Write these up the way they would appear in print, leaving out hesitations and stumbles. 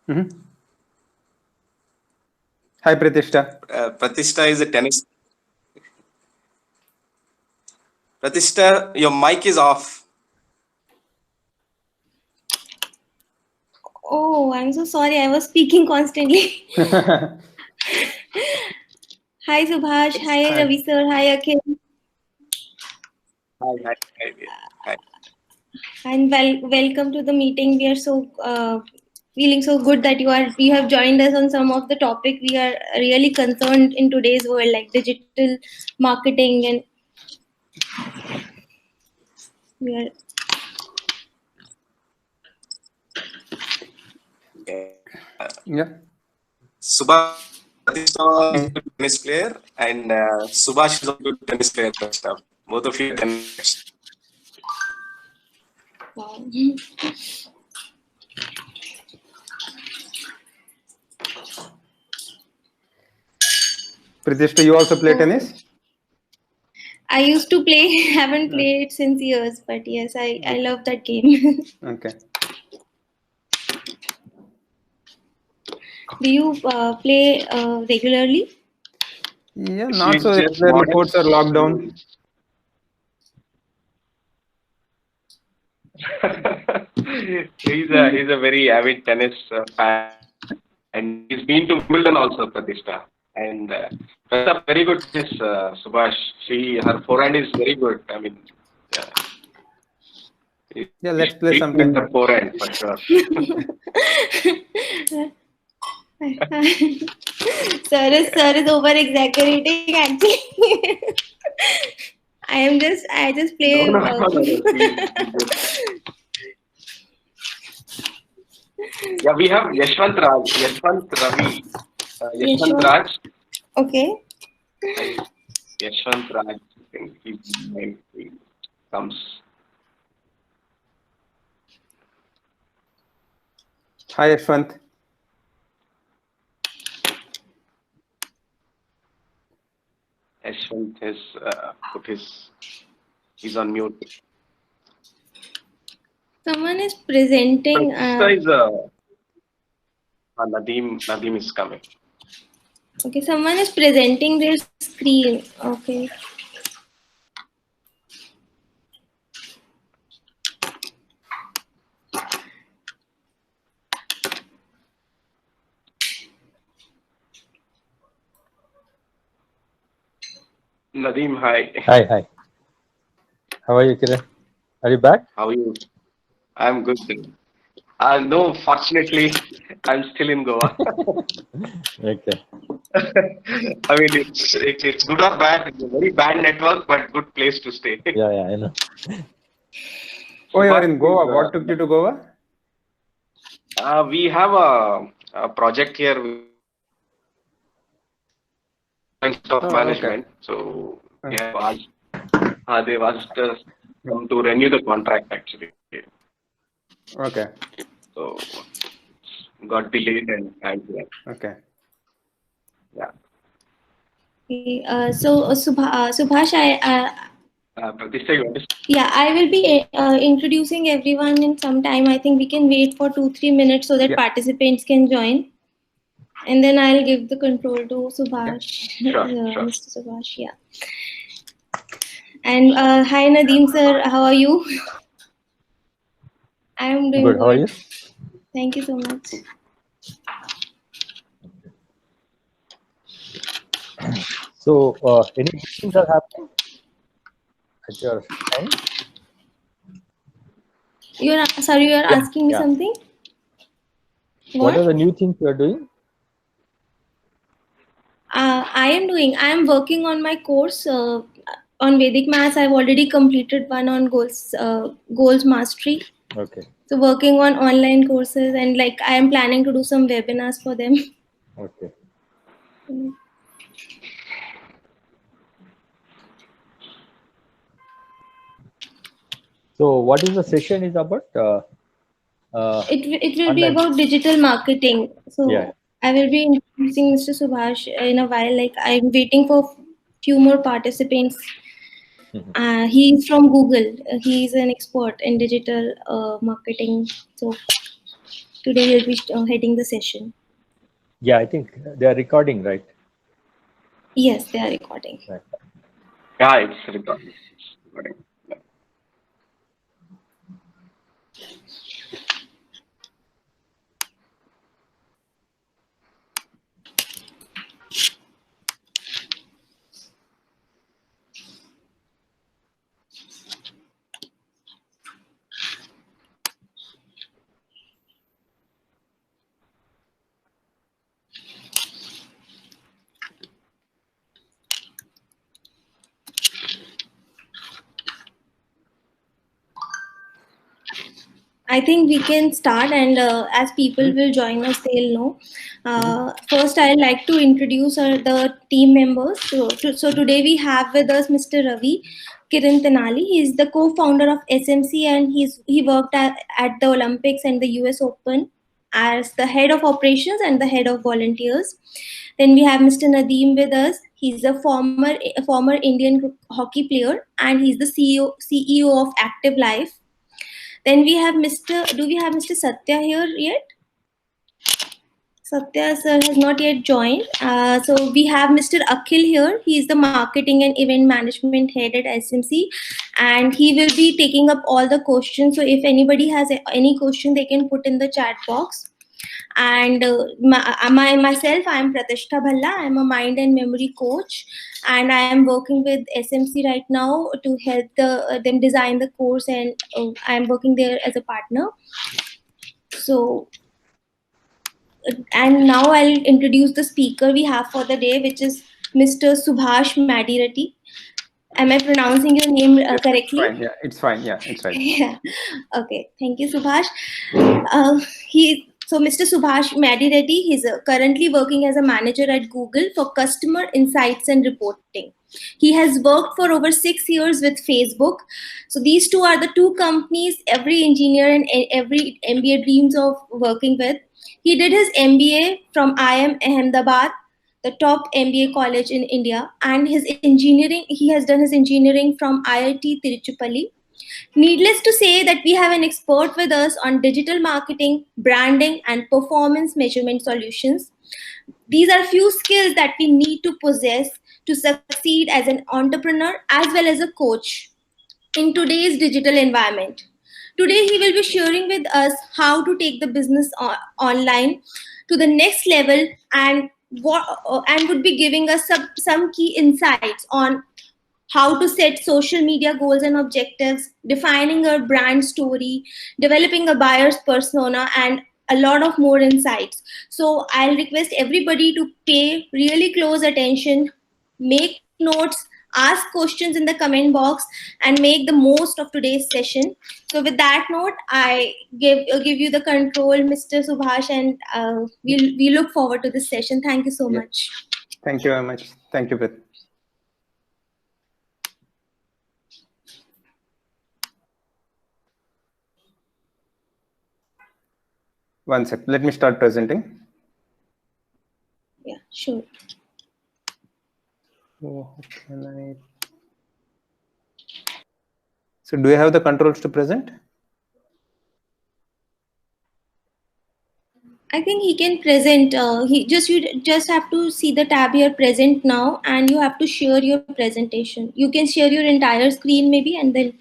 Hi, Pratishtha. Pratishtha is a tennis. Pratishtha, your mic is off. Oh, I'm so sorry. I was speaking constantly. Hi, Subhash. Hi, Hi. Ravi sir. Hi, Akhil. Hi. And welcome to the meeting. We are so feeling so good that you have joined us on some of the topic we are really concerned in today's world, like digital marketing, and we are. Yeah. Subhash is a good tennis player, and Subhash is a good tennis player. Pratishtha. Both of you are tennis. Wow. Pratishtha, you also play tennis? I used to play, haven't played since years, but yes, I love that game. Okay. Do you play regularly? Yeah, not She's so just regularly. modest. Courts are locked down. He's a very avid tennis fan, and he's been to Wimbledon also, Pratishtha. And that's a very good tennis, Subhash. Her forehand is very good. I mean, Yeah, let's play beat with sometime. her forehand for sure. Sir is over exaggerating actually. I just play. No. Yeah, we have Yashwant Ravi, Yashwant Raj. Okay. Yashwant Raj, I think he comes. Hi, Yashwant. Yashwant has he's on mute. Someone is presenting. Nadeem is coming. Okay, someone is presenting their screen. Okay. Nadeem, hi. Hi. How are you, Kiran? Are you back? How are you? I'm good. No, fortunately, I'm still in Goa. Okay. I mean, it's good or bad. It's a very bad network, but good place to stay. Yeah, I know. Oh, you're in Goa. What took you to Goa? We have a project here with stock management. Okay. So they have asked us to renew the contract actually. Okay. So got delayed and Okay. yeah. Subhash, Pratishtha, you want to yeah, I will be introducing everyone in some time. I think we can wait for 2-3 minutes so that participants can join. And then I'll give the control to Subhash, Sure. Mr. Subhash. Yeah. And hi Nadeem sir, how are you? I am doing Good. How are you? Thank you so much. So, any meetings are happening at your end? You are asking me something? What are the new things you are doing? I am working on my course on Vedic Maths. I've already completed one on goals mastery. Okay. So working on online courses, and like I am planning to do some webinars for them. Okay. So, what is the session is about? It will be about digital marketing. So I will be introducing Mr. Subhash in a while. Like I'm waiting for few more participants. He's from Google. He's an expert in digital marketing. So Today he'll be heading the session. Yeah, I think they are recording, right? Yes, they are recording. Right. Yeah, it's recording. Yeah. I think we can start, and as people will join us, they'll know. First, I'd like to introduce the team members. So today we have with us Mr. Ravi Kiran Tenali. He's the co-founder of SMC, and he worked at the Olympics and the US Open as the head of operations and the head of volunteers. Then we have Mr. Nadeem with us. He's a former Indian hockey player, and he's the CEO of Active Life. Then we have do we have Mr. Satya here yet? Satya sir has not yet joined. So we have Mr. Akhil here. He is the marketing and event management head at SMC, and he will be taking up all the questions. So if anybody has any question, they can put in the chat box. And myself, I am Pratishtha Bhalla. I am a mind and memory coach, and I am working with SMC right now to help them design the course, and I am working there as a partner. So, and now I'll introduce the speaker we have for the day, which is Mr. Subhash Madireddy. Am I pronouncing your name correctly? Fine. Yeah, it's fine. Yeah, it's right. Yeah. Okay. Thank you, Subhash. So Mr. Subhash Madireddy, he's currently working as a manager at Google for customer insights and reporting. He has worked for over 6 years with Facebook. So these two are the two companies every engineer and every MBA dreams of working with. He did his MBA from IIM Ahmedabad, the top MBA college in India, and he has done his engineering from IIT Tiruchirappalli. Needless to say that we have an expert with us on digital marketing, branding, and performance measurement solutions. These are few skills that we need to possess to succeed as an entrepreneur as well as a coach in today's digital environment. Today, he will be sharing with us how to take the business online to the next level, and would be giving us some key insights on how to set social media goals and objectives, defining a brand story, developing a buyer's persona, and a lot of more insights. So I'll request everybody to pay really close attention, make notes, ask questions in the comment box, and make the most of today's session. So with that note, I give you the control, Mr. Subhash, and we look forward to this session. Thank you so much. Thank you very much. Thank you, Prit. One sec. Let me start presenting. Yeah, sure. So do you have the controls to present? I think he can present. You just have to see the tab here, present now, and you have to share your presentation. You can share your entire screen maybe, and then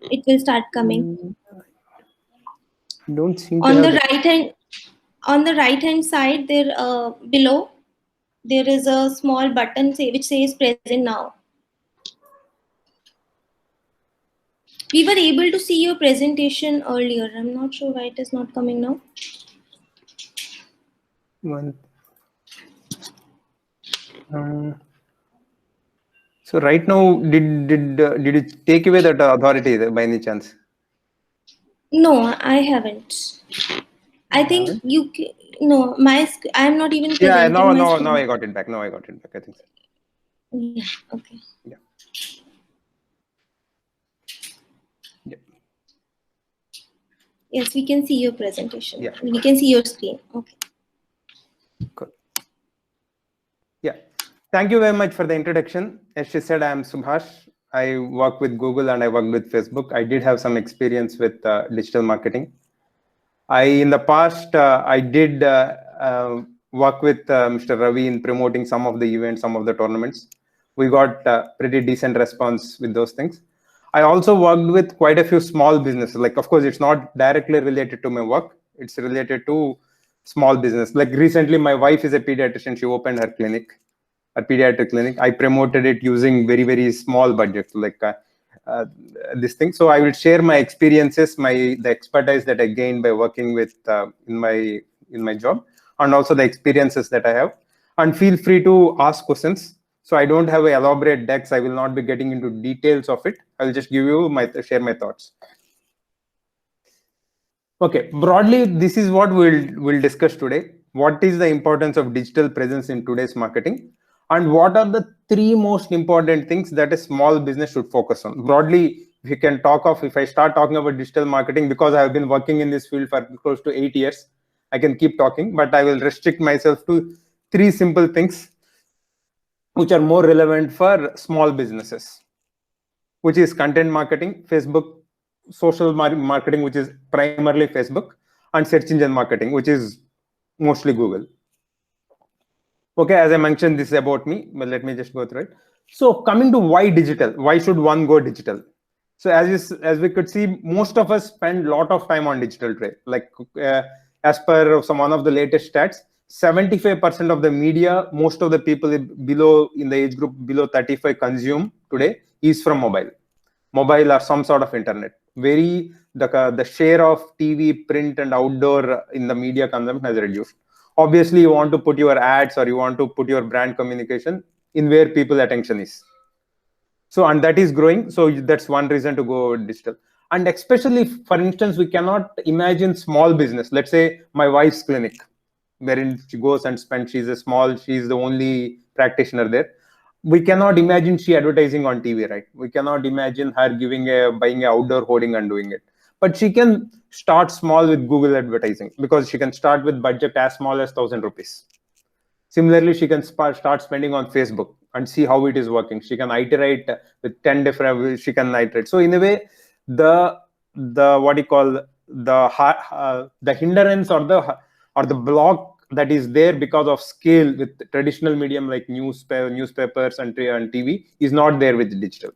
it will start coming. Don't seem to On have the right hand side there, below there is a small button which says present now. We were able to see your presentation earlier. I'm not sure why it is not coming now. one. So right now, did you take away that authority by any chance? No, I haven't. I think you no, I'm not even presenting. Yeah, now I got it back. Now I got it back. I think so. Yeah, okay. Yeah. Yeah. Yes, we can see your presentation. Yeah. We can see your screen. Okay. Good. Yeah. Thank you very much for the introduction. As she said, I am Subhash. I work with Google and I work with Facebook. I did have some experience with digital marketing. In the past, I did work with Mr. Ravi in promoting some of the events, some of the tournaments. We got pretty decent response with those things. I also worked with quite a few small businesses. Like, of course, it's not directly related to my work. It's related to small business. Like recently, my wife is a pediatrician. She opened her clinic, a pediatric clinic. I promoted it using very, very small budgets, like this thing. So I will share my experiences, the expertise that I gained by working with in my job, and also the experiences that I have. And feel free to ask questions. So I don't have elaborate decks. I will not be getting into details of it. I'll just give you share my thoughts. Okay, broadly, this is what we'll discuss today. What is the importance of digital presence in today's marketing? And what are the 3 most important things that a small business should focus on? Broadly, if I start talking about digital marketing, because I have been working in this field for close to 8 years, I can keep talking, but I will restrict myself to 3 simple things which are more relevant for small businesses, which is content marketing, Facebook, social marketing, which is primarily Facebook, and search engine marketing, which is mostly Google. Okay, as I mentioned, this is about me, but let me just go through it. So coming to why digital, why should one go digital? So as we could see, most of us spend a lot of time on digital trade. Like as per one of the latest stats, 75% of the media, most of the people in the age group below 35 consume today is from mobile or some sort of internet. The share of TV, print, and outdoor in the media consumption has reduced. Obviously, you want to put your ads or you want to put your brand communication in where people's attention is. So, and that is growing. So that's one reason to go digital. And especially, for instance, we cannot imagine small business. Let's say my wife's clinic, wherein she goes and spends, she's the only practitioner there. We cannot imagine she advertising on TV, right? We cannot imagine her buying an outdoor hoarding and doing it. But she can start small with Google advertising, because she can start with budget as small as 1,000 rupees. Similarly, she can start spending on Facebook and see how it is working. She can iterate with 10 different, she can iterate. So in a way, the hindrance or the block that is there because of scale with traditional medium like newspapers and TV is not there with digital.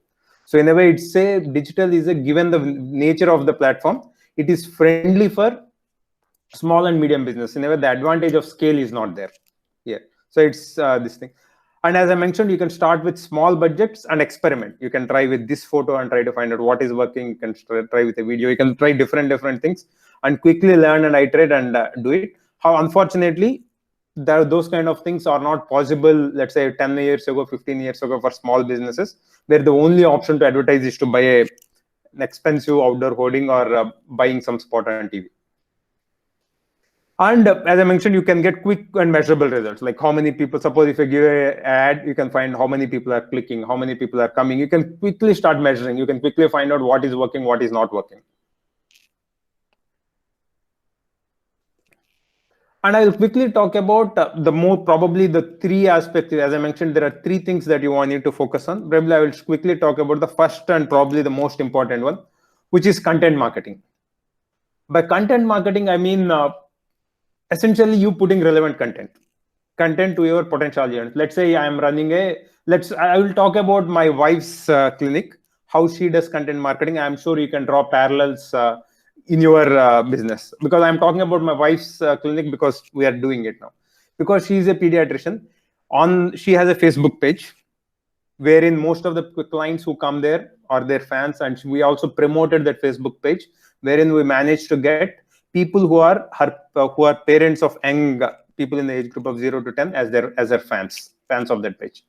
So in a way, it's say digital is given the nature of the platform, it is friendly for small and medium business. In a way, the advantage of scale is not there. Yeah. So it's this thing. And as I mentioned, you can start with small budgets and experiment. You can try with this photo and try to find out what is working. You can try with a video. You can try different things and quickly learn and iterate and do it. How unfortunately, those kind of things are not possible, let's say 10 years ago, 15 years ago for small businesses, where the only option to advertise is to buy an expensive outdoor hoarding or buying some spot on TV. And as I mentioned, you can get quick and measurable results, like how many people, suppose if you give an ad, you can find how many people are clicking, how many people are coming. You can quickly start measuring. You can quickly find out what is working, what is not working. And I'll quickly talk about probably the 3 aspects. As I mentioned, there are 3 things that you need to focus on. Probably I will quickly talk about the first and probably the most important one, which is content marketing. By content marketing, I mean, essentially you putting relevant content to your potential audience. Let's say I am running I will talk about my wife's clinic, how she does content marketing. I'm sure you can draw parallels in your business, because I'm talking about my wife's clinic because we are doing it now. Because she is a pediatrician, she has a Facebook page wherein most of the clients who come there are their fans, and we also promoted that Facebook page, wherein we managed to get people who are parents of young people in the age group of 0 to 10 as their fans of that page.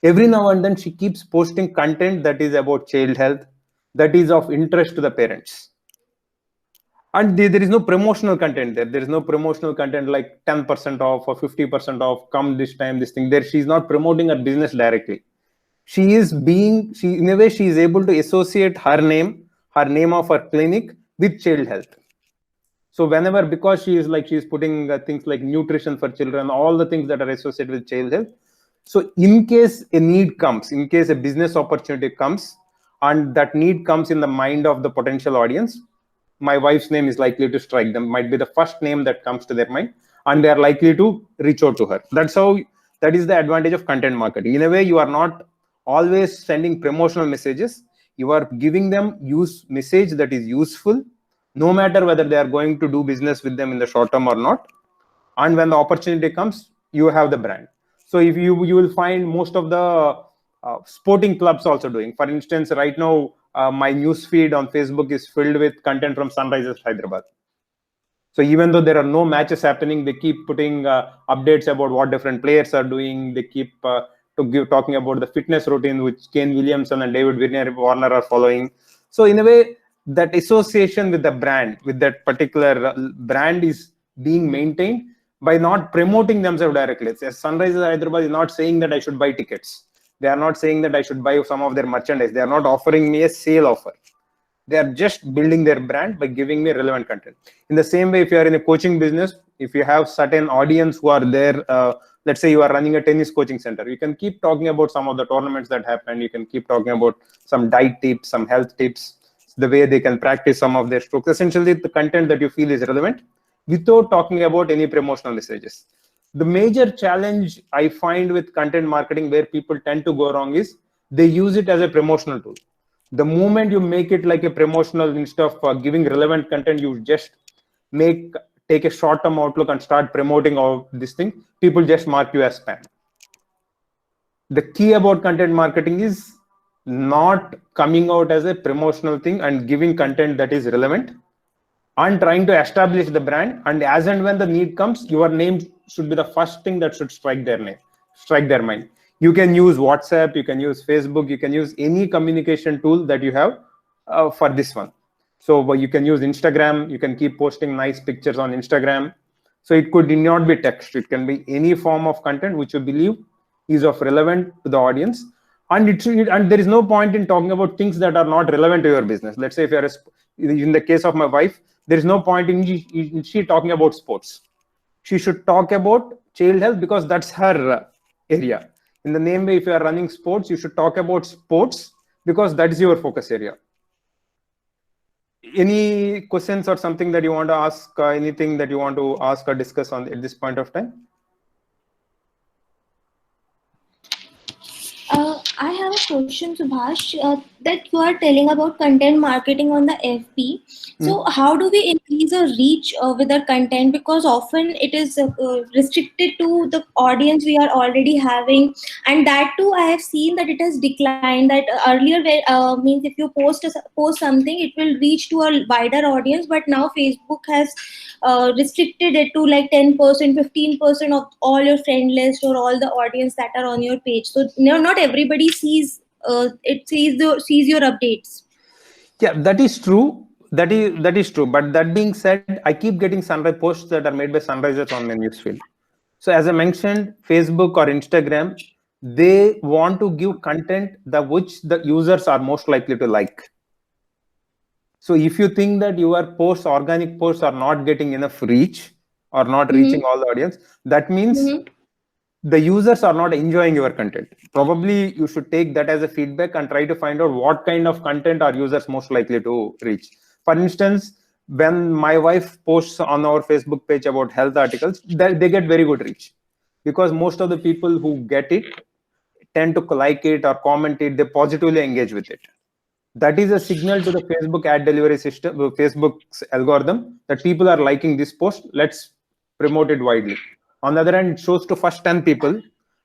Every now and then she keeps posting content that is about child health, that is of interest to the parents. And there is no promotional content there. There is no promotional content like 10% off or 50% off, come this time, this thing. There, she's not promoting her business directly. In a way, she is able to associate her name of her clinic with child health. So whenever, because she is putting things like nutrition for children, all the things that are associated with child health. So in case a need comes, in case a business opportunity comes, and that need comes in the mind of the potential audience, my wife's name is likely to strike them, might be the first name that comes to their mind, and they are likely to reach out to her. That is the advantage of content marketing. In a way, you are not always sending promotional messages. You are giving them message that is useful, no matter whether they are going to do business with them in the short term or not. And when the opportunity comes, you have the brand. So if you will find most of the sporting clubs also doing. For instance, right now, my news feed on Facebook is filled with content from Sunrisers Hyderabad. So even though there are no matches happening, they keep putting updates about what different players are doing. They keep talking about the fitness routine, which Kane Williamson and David Warner are following. So in a way, that association with the brand, with that particular brand, is being maintained by not promoting themselves directly. As Sunrisers Hyderabad is not saying that I should buy tickets. They are not saying that I should buy some of their merchandise. They are not offering me a sale offer. They are just building their brand by giving me relevant content. In the same way, if you are in a coaching business, if you have certain audience who are there, let's say you are running a tennis coaching center, you can keep talking about some of the tournaments that happen. You can keep talking about some diet tips, some health tips, the way they can practice some of their strokes. Essentially, the content that you feel is relevant without talking about any promotional messages. The major challenge I find with content marketing where people tend to go wrong is they use it as a promotional tool. The moment you make it like a promotional, instead of giving relevant content, you just take a short-term outlook and start promoting all this thing, people just mark you as spam. The key about content marketing is not coming out as a promotional thing and giving content that is relevant and trying to establish the brand. And as and when the need comes, your name should be the first thing that should strike their mind. You can use WhatsApp, you can use Facebook, you can use any communication tool that you have for this one. So you can use Instagram, you can keep posting nice pictures on Instagram. So it could not be text, it can be any form of content which you believe is of relevant to the audience. And there is no point in talking about things that are not relevant to your business. Let's say if you're in the case of my wife, there is no point in she talking about sports. She should talk about child health because that's her area. In the same way, if you are running sports, you should talk about sports because that is your focus area. Any questions or something that you want to ask, anything that you want to ask or discuss on at this point of time? I have a question, Subhash, that you are telling about content marketing on the FB. So how do we increase our reach with our content? Because often it is restricted to the audience we are already having. And that too, I have seen that it has declined. That earlier means if you post something, it will reach to a wider audience. But now Facebook has restricted it to like 10%, 15% of all your friend list or all the audience that are on your page. So not everybody sees your updates. Yeah, that is true. That is true. But that being said, I keep getting sunrise posts that are made by Sunrisers on my newsfeed. So as I mentioned, Facebook or Instagram, they want to give content which the users are most likely to like. So if you think that your organic posts are not getting enough reach or not reaching all the audience, that means the users are not enjoying your content. Probably you should take that as a feedback and try to find out what kind of content are users most likely to reach. For instance, when my wife posts on our Facebook page about health articles, they get very good reach because most of the people who get it tend to like it or comment it, they positively engage with it. That is a signal to the Facebook ad delivery system, Facebook's algorithm, that people are liking this post. Let's promote it widely. On the other hand, it shows to first 10 people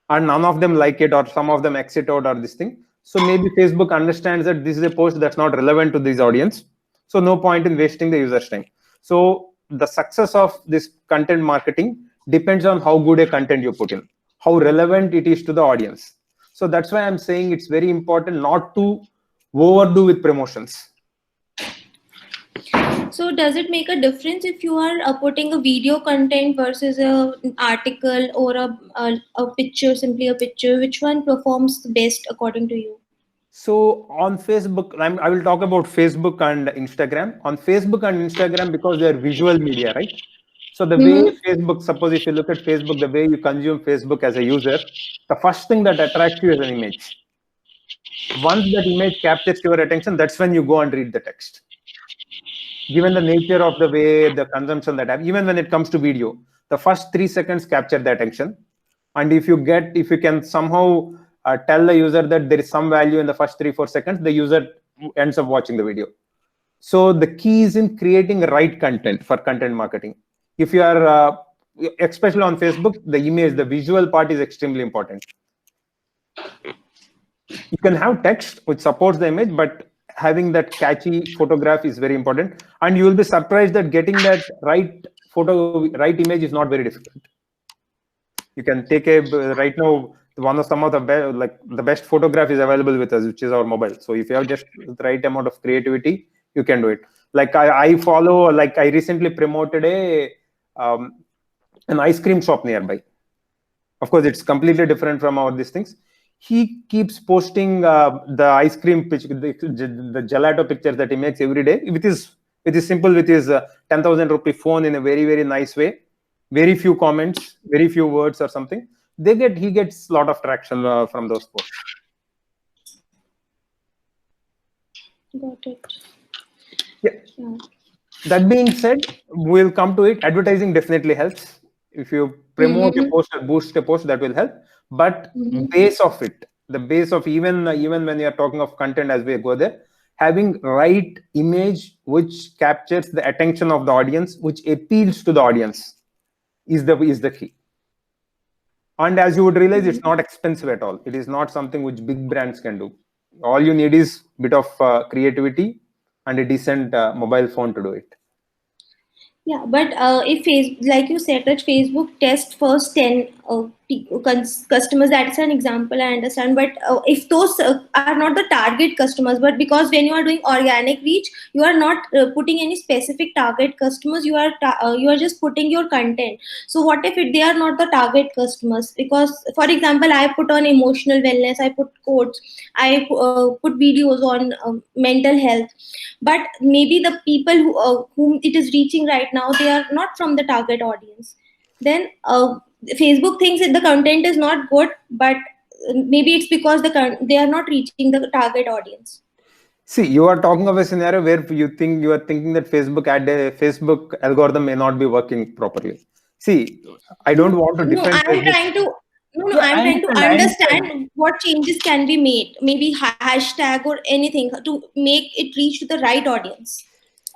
and none of them like it or some of them exit out or this thing. So maybe Facebook understands that this is a post that's not relevant to this audience. So no point in wasting the user's time. So the success of this content marketing depends on how good a content you put in, how relevant it is to the audience. So that's why I'm saying it's very important not to overdo with promotions. So does it make a difference if you are putting a video content versus an article or a picture, simply a picture? Which one performs the best according to you? So on Facebook, I will talk about Facebook and Instagram. On Facebook and Instagram, because they are visual media, right? So the way Facebook, suppose if you look at Facebook, the way you consume Facebook as a user, the first thing that attracts you is an image. Once that image captures your attention, that's when you go and read the text. given the nature of the way the consumption that happens, even when it comes to video, the first 3 seconds capture the attention. And if you can somehow tell the user that there is some value in the first 3-4 seconds, the user ends up watching the video. So the key is in creating right content for content marketing. If you are, especially on Facebook, the image, the visual part is extremely important. You can have text which supports the image, but having that catchy photograph is very important. And you will be surprised that getting that right image is not very difficult. You can take right now, some of the best photograph is available with us, which is our mobile. So if you have just the right amount of creativity, you can do it. Like I follow, like I recently promoted an ice cream shop nearby. Of course, it's completely different from these things. He keeps posting the ice cream picture, the gelato pictures that he makes every day. With his simple, with his 10,000 rupee phone in a very, very nice way. Very few comments, very few words or something. He gets a lot of traction from those posts. Got it. Yeah. That being said, we'll come to it. Advertising definitely helps. If you promote a post or boost a post, that will help. But the base of even when you are talking of content as we go there, having right image which captures the attention of the audience, which appeals to the audience, is the key. And as you would realize, it's not expensive at all. It is not something which big brands can do. All you need is a bit of creativity and a decent mobile phone to do it. Yeah, but if like you said, that Facebook test first 10 customers, that's an example, I understand. But if those are not the target customers, but because when you are doing organic reach, you are not putting any specific target customers, you are just putting your content. So what if they are not the target customers? Because, for example, I put on emotional wellness, I put quotes, I put videos on mental health, but maybe the people whom it is reaching right now, they are not from the target audience. Then Facebook thinks that the content is not good, but maybe it's because they are not reaching the target audience. See, you are talking of a scenario where you are thinking that Facebook algorithm may not be working properly. See, I don't want to defend. I'm trying to understand what changes can be made. Maybe hashtag or anything to make it reach to the right audience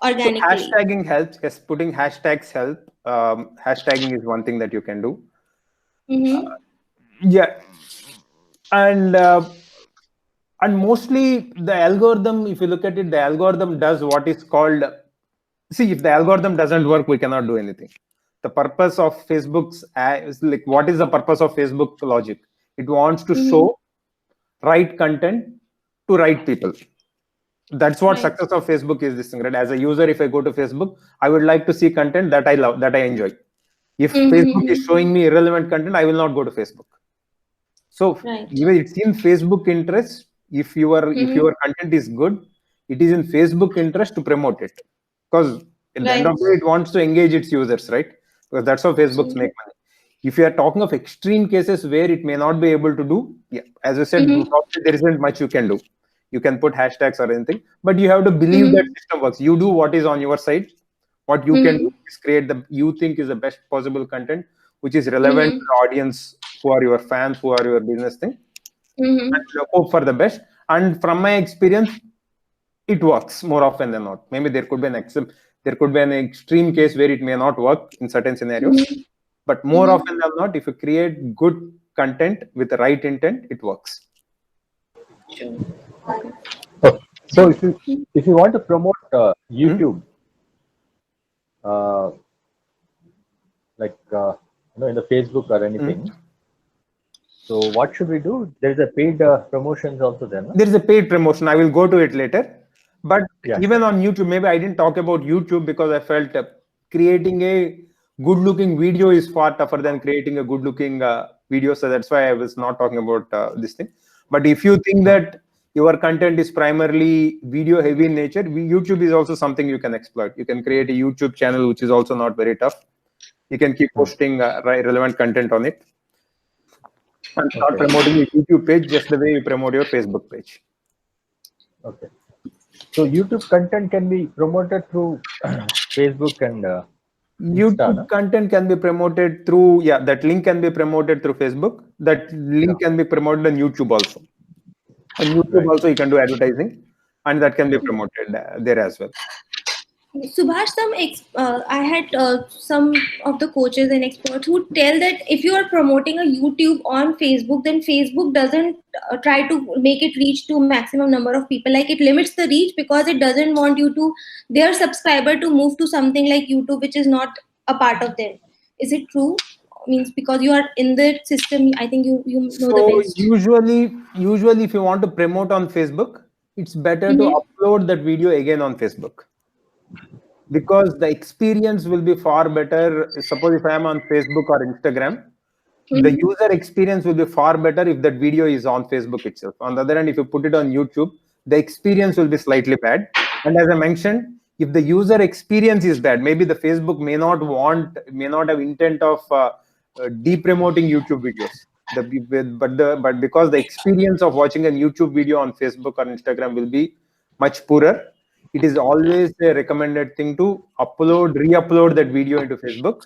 organically. So hashtagging helps. Yes, putting hashtags help. Hashtagging is one thing that you can do. Yeah, and mostly the algorithm, if you look at it, the algorithm does what is called. See, if the algorithm doesn't work, we cannot do anything. The purpose of Facebook's is like, what is the purpose of Facebook logic? It wants to show right content to right people. That's what success of Facebook is. This thing, right? As a user, if I go to Facebook, I would like to see content that I love, that I enjoy. If Facebook is showing me irrelevant content, I will not go to Facebook. So even it's in Facebook interest. If your content is good, it is in Facebook interest to promote it, because at the end of the day, it wants to engage its users, right? Because that's how Facebook's make money. If you are talking of extreme cases where it may not be able to do, as I said, there isn't much you can do. You can put hashtags or anything, but you have to believe that system works. You do what is on your side. What you can do is create you think is the best possible content, which is relevant to the audience, who are your fans, who are your business thing. And hope for the best. And from my experience, it works more often than not. Maybe there could be an extreme case where it may not work in certain scenarios, but more often than not, if you create good content with the right intent, it works. Sure. Okay. So if you want to promote YouTube, like in the Facebook or anything, so what should we do? There is a paid promotions also there. No? There is a paid promotion. I will go to it later. But even on YouTube, maybe I didn't talk about YouTube because I felt creating a good-looking video is far tougher than creating a good-looking video. So that's why I was not talking about this thing. But if you think that your content is primarily video-heavy in nature, YouTube is also something you can exploit. You can create a YouTube channel, which is also not very tough. You can keep posting relevant content on it. And start promoting your YouTube page just the way you promote your Facebook page. Okay. So YouTube content can be promoted through Facebook and Insta, YouTube no? content can be promoted through, yeah, that link can be promoted through Facebook. That link can be promoted on YouTube also. On YouTube Right. also you can do advertising, and that can be promoted there as well. Subhash, I had some of the coaches and experts who tell that if you are promoting a YouTube on Facebook, then Facebook doesn't try to make it reach to maximum number of people. Like it limits the reach because it doesn't want their subscriber to move to something like YouTube, which is not a part of them. Is it true? Means because you are in the system, I think you know the So best. usually if you want to promote on Facebook, it's better to Mm-hmm. upload that video again on Facebook, because the experience will be far better. Suppose if I am on Facebook or Instagram, the Mm-hmm. user experience will be far better if that video is on Facebook itself. On the other hand, if you put it on YouTube, the experience will be slightly bad. And as I mentioned, if the user experience is bad, maybe the Facebook may not have intent of de-promoting YouTube videos. But because the experience of watching a YouTube video on Facebook or Instagram will be much poorer, it is always a recommended thing to re-upload that video into Facebook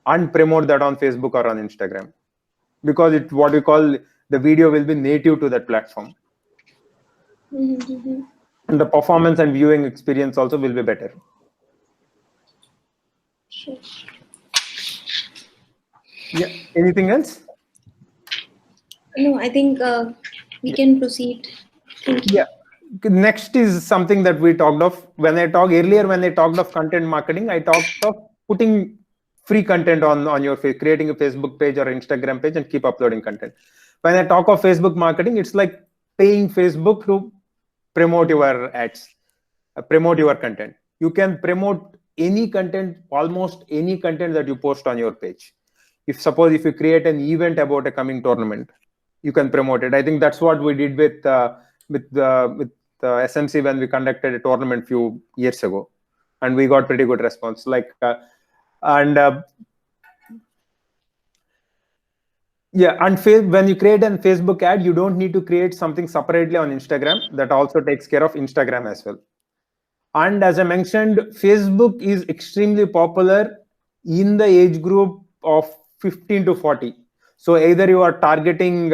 and promote that on Facebook or on Instagram, because it's what we call, the video will be native to that platform, Mm-hmm. and the performance and viewing experience also will be better. Sure. Yeah. Anything else? No, I think we can proceed. Thank you. Yeah. Next is something that we talked of when I talked of content marketing. I talked of putting free content on your creating a Facebook page or Instagram page and keep uploading content. When I talk of Facebook marketing, it's like paying Facebook to promote your ads, promote your content. You can promote any content, almost any content that you post on your page. Suppose if you create an event about a coming tournament, you can promote it. I think that's what we did with SMC when we conducted a tournament few years ago, and we got pretty good response. When you create a Facebook ad, you don't need to create something separately on Instagram. That also takes care of Instagram as well. And as I mentioned, Facebook is extremely popular in the age group of 15 to 40. So either you are targeting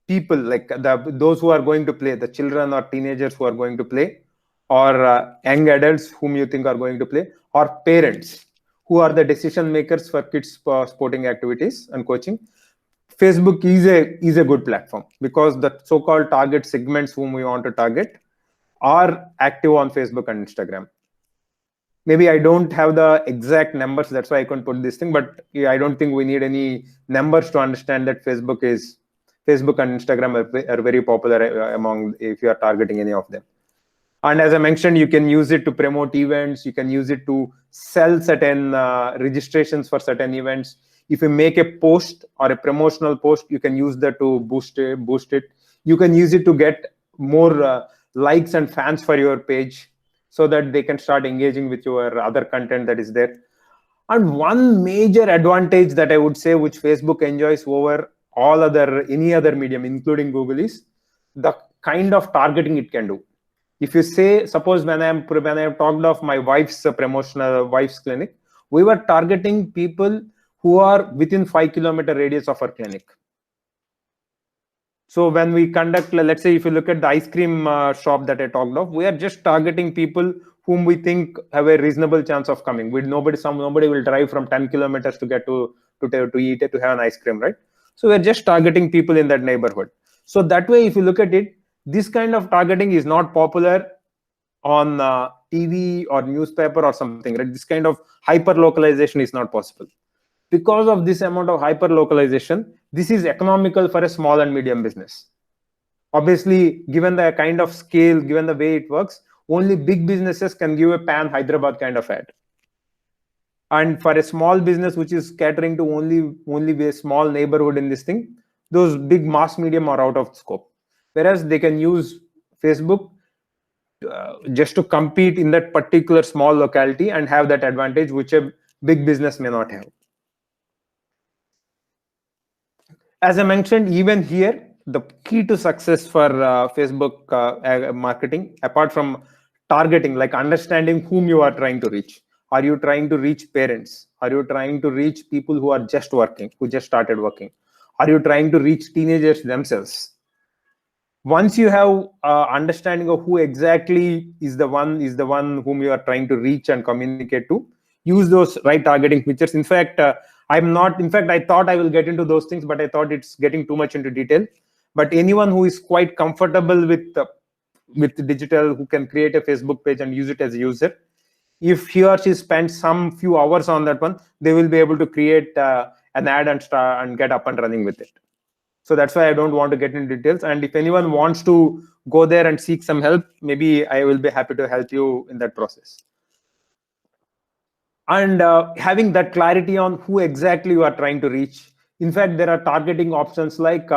people like those who are going to play, the children or teenagers who are going to play, or young adults whom you think are going to play, or parents who are the decision makers for kids sporting activities and coaching. Facebook is a good platform because the so-called target segments whom we want to target are active on Facebook and Instagram. Maybe I don't have the exact numbers, that's why I couldn't put this thing, but I don't think we need any numbers to understand that Facebook and Instagram are very popular among, if you are targeting any of them. And as I mentioned, you can use it to promote events. You can use it to sell certain registrations for certain events. If you make a post or a promotional post, you can use that to boost it. You can use it to get more likes and fans for your page, so that they can start engaging with your other content that is there. And one major advantage that I would say, which Facebook enjoys over any other medium, including Google, is the kind of targeting it can do. If you say, suppose when I talked of my wife's wife's clinic, we were targeting people who are within 5-kilometer radius of our clinic. So when we conduct, let's say if you look at the ice cream shop that I talked of, we are just targeting people whom we think have a reasonable chance of coming. Nobody will drive from 10 kilometers to get to eat it, to have an ice cream, right? So we're just targeting people in that neighborhood. So that way, if you look at it, this kind of targeting is not popular on TV or newspaper or something, right? This kind of hyper localization is not possible. Because of this amount of hyper localization, this is economical for a small and medium business. Obviously, given the kind of scale, given the way it works, only big businesses can give a pan Hyderabad kind of ad. And for a small business which is catering to only a small neighborhood in this thing, those big mass medium are out of scope. Whereas they can use Facebook just to compete in that particular small locality and have that advantage which a big business may not have. As I mentioned, even here, the key to success for Facebook marketing, apart from targeting, like understanding whom you are trying to reach. Are you trying to reach parents? Are you trying to reach people who are just working, who just started working? Are you trying to reach teenagers themselves? Once you have understanding of who exactly is the one whom you are trying to reach and communicate to, use those right targeting features. In fact, I thought I will get into those things, but I thought it's getting too much into detail. But anyone who is quite comfortable with digital, who can create a Facebook page and use it as a user, if he or she spends some few hours on that one, they will be able to create an ad and get up and running with it. So that's why I don't want to get into details. And if anyone wants to go there and seek some help, maybe I will be happy to help you in that process. And having that clarity on who exactly you are trying to reach. In fact, there are targeting options like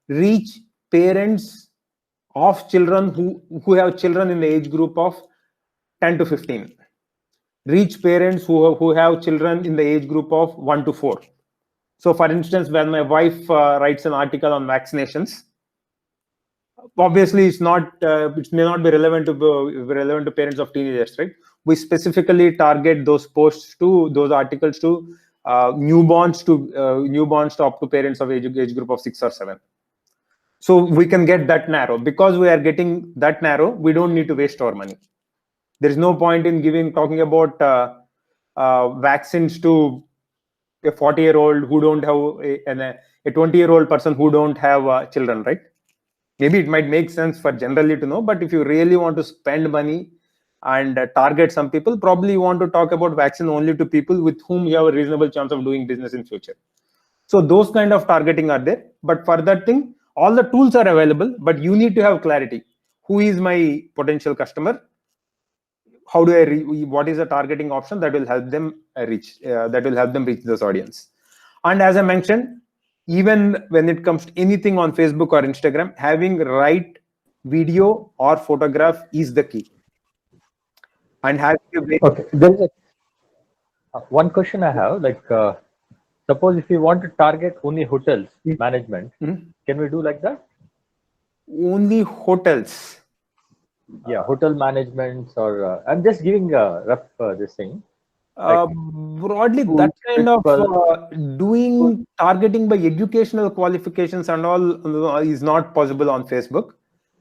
reach parents of children who have children in the age group of 10 to 15. Reach parents who have children in the age group of 1 to 4. So, for instance, when my wife writes an article on vaccinations, obviously it may not be relevant to parents of teenagers, right? We specifically target those posts to those articles to newborns to up to parents of age group of 6 or 7. So we can get that narrow. Because we are getting that narrow, we don't need to waste our money. There is no point in talking about vaccines to a 40-year-old who don't have a 20-year-old person who don't have children, right? Maybe it might make sense for generally to know, but if you really want to spend money and target some people, probably you want to talk about vaccine only to people with whom you have a reasonable chance of doing business in future. So those kind of targeting are there. But for that thing, all the tools are available, but you need to have clarity. Who is my potential customer? How do I what is the targeting option that will help them reach this audience? And as I mentioned, even when it comes to anything on Facebook or Instagram, having right video or photograph is the key. And having okay, there is one question I have. Like, suppose if you want to target only hotels management, can we do like that? Only hotels. Yeah, hotel managements, or I'm just giving a rough this thing. Broadly, that kind of doing targeting by educational qualifications and all is not possible on Facebook.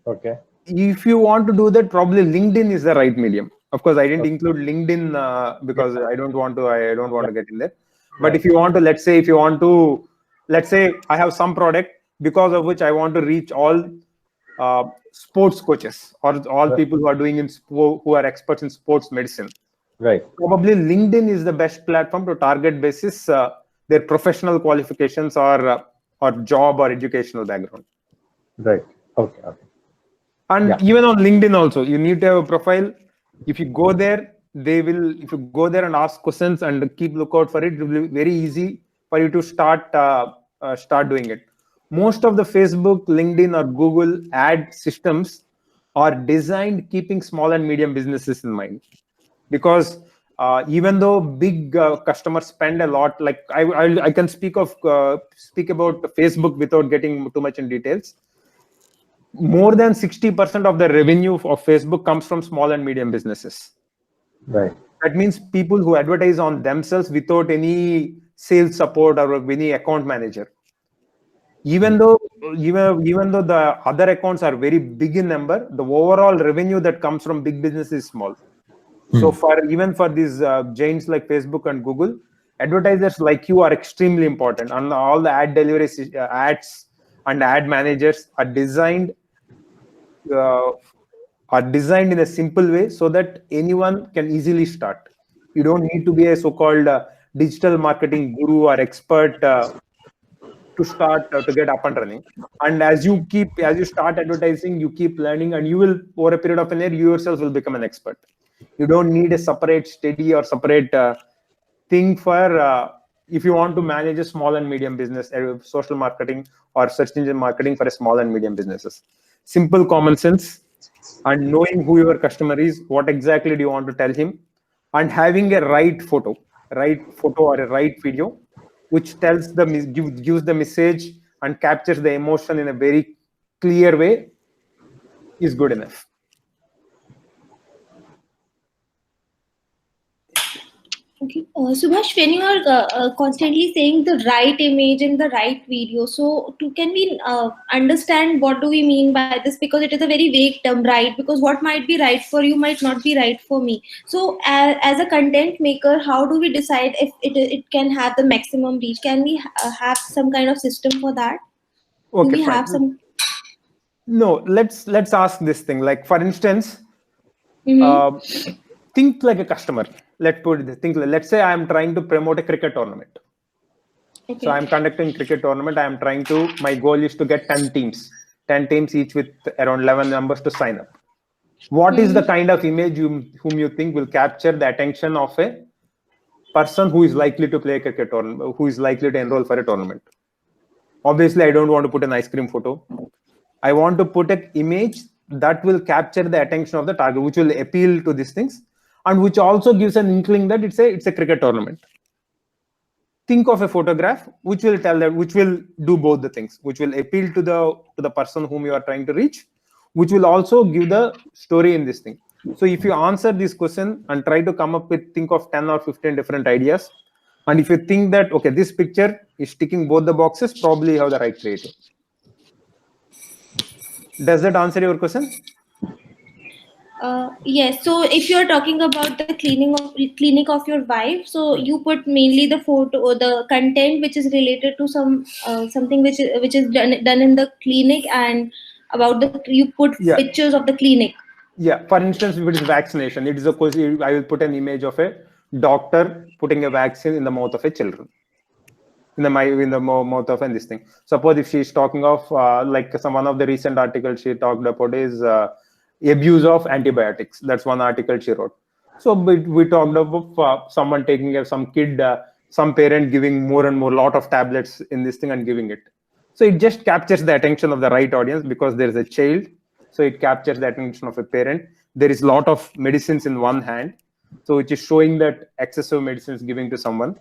Okay. If you want to do that, probably LinkedIn is the right medium. Of course, I didn't include LinkedIn because I don't want to get in there. But if you want to, let's say I have some product because of which I want to reach all sports coaches or all people who are who are experts in sports medicine. Right. Probably LinkedIn is the best platform to target basis their professional qualifications or job or educational background. Right. Okay. And even on LinkedIn also, you need to have a profile. If you go there, if you go there and ask questions and keep lookout for it, it will be very easy for you to start doing it. Most of the Facebook, LinkedIn, or Google ad systems are designed keeping small and medium businesses in mind. Because even though big customers spend a lot, like I can speak about Facebook without getting too much in details. More than 60% of the revenue of Facebook comes from small and medium businesses. Right. That means people who advertise on themselves without any sales support or any account manager. Even though the other accounts are very big in number, the overall revenue that comes from big business is small. So even for these giants like Facebook and Google, advertisers like you are extremely important, and all the ad delivery ads and ad managers are designed in a simple way so that anyone can easily start. You don't need to be a so-called digital marketing guru or expert to start to get up and running. And as you start advertising, you keep learning, and you will, over a period of an year, you yourself will become an expert. You don't need a separate study or separate thing for if you want to manage a small and medium business, social marketing or search engine marketing for a small and medium businesses. Simple common sense and knowing who your customer is, what exactly do you want to tell him, and having a right photo or a right video which tells gives the message and captures the emotion in a very clear way is good enough. Okay, Subhash, when you are constantly saying the right image and the right video, so can we understand what do we mean by this? Because it is a very vague term, right? Because what might be right for you might not be right for me. So, as a content maker, how do we decide if it can have the maximum reach? Can we have some kind of system for that? Do Okay, we fine. have some? No, let's ask this thing. Like, for instance, Mm-hmm. think like a customer. Let's put it. Let's say I am trying to promote a cricket tournament. Okay. So I'm conducting cricket tournament. I am trying to. My goal is to get 10 teams each with around 11 numbers to sign up. What is the kind of image whom you think will capture the attention of a person who is likely to play a cricket tournament, who is likely to enroll for a tournament? Obviously, I don't want to put an ice cream photo. I want to put an image that will capture the attention of the target, which will appeal to these things, and which also gives an inkling that it's a cricket tournament. Think of a photograph which will tell that, which will do both the things, which will appeal to the person whom you are trying to reach, which will also give the story in this thing. So if you answer this question and try to come up with, think of 10 or 15 different ideas, and if you think that, okay, this picture is ticking both the boxes, probably you have the right creative. Does that answer your question? Yes. So if you're talking about the clinic of your wife, so you put mainly the photo or the content which is related to something which is done in the clinic, and about you put pictures of the clinic. Yeah. For instance, if it is vaccination, it is of course I will put an image of a doctor putting a vaccine in the mouth of a children. In the mouth of this thing. Suppose if she is talking of like one of the recent articles she talked about is abuse of antibiotics. That's one article she wrote. So we talked about someone taking some kid, some parent giving more and more lot of tablets in this thing and giving it. So it just captures the attention of the right audience because there is a child. So it captures the attention of a parent. There is a lot of medicines in one hand. So it is showing that excessive medicines giving to someone.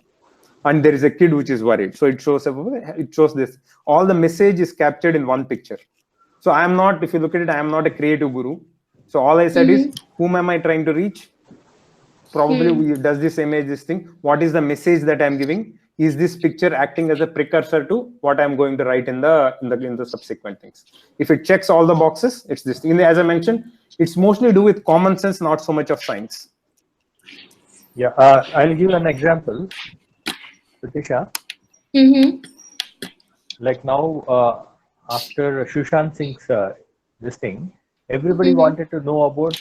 And there is a kid which is worried. So it shows this. All the message is captured in one picture. So I am not, if you look at it, I am not a creative guru. So all I said is, whom am I trying to reach? Probably does this image this thing? What is the message that I'm giving? Is this picture acting as a precursor to what I'm going to write in the subsequent things? If it checks all the boxes, it's this thing. As I mentioned, it's mostly do with common sense, not so much of science. Yeah, I'll give an example. Pratisha, like now after Sushant Singh's this thing, everybody wanted to know about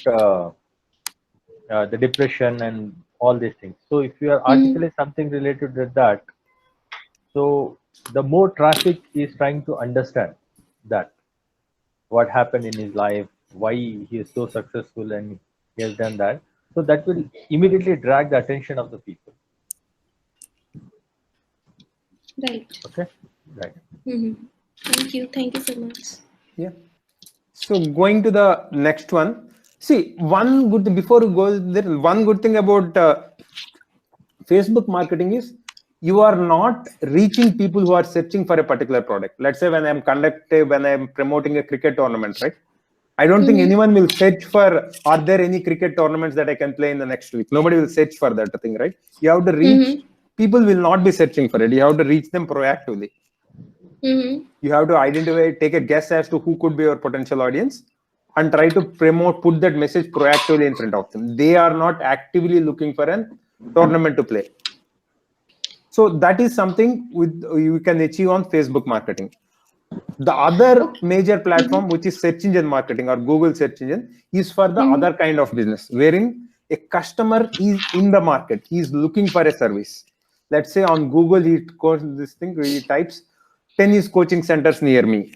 the depression and all these things. So if you are articulate something related to that, so the more traffic is trying to understand that what happened in his life, why he is so successful and he has done that. So that will immediately drag the attention of the people. Right. Okay. Right. Thank you so much. Yeah. So going to the next one. See, one good thing before we go there, one good thing about Facebook marketing is you are not reaching people who are searching for a particular product. Let's say when I'm promoting a cricket tournament, right? I don't think anyone will search for, are there any cricket tournaments that I can play in the next week? Nobody will search for that thing, right? You have to reach, people will not be searching for it. You have to reach them proactively. You have to identify, take a guess as to who could be your potential audience and try to put that message proactively in front of them. They are not actively looking for a tournament to play. So that is something you can achieve on Facebook marketing. The other major platform, which is search engine marketing or Google search engine, is for the other kind of business, wherein a customer is in the market. He is looking for a service. Let's say on Google, he types tennis coaching centers near me,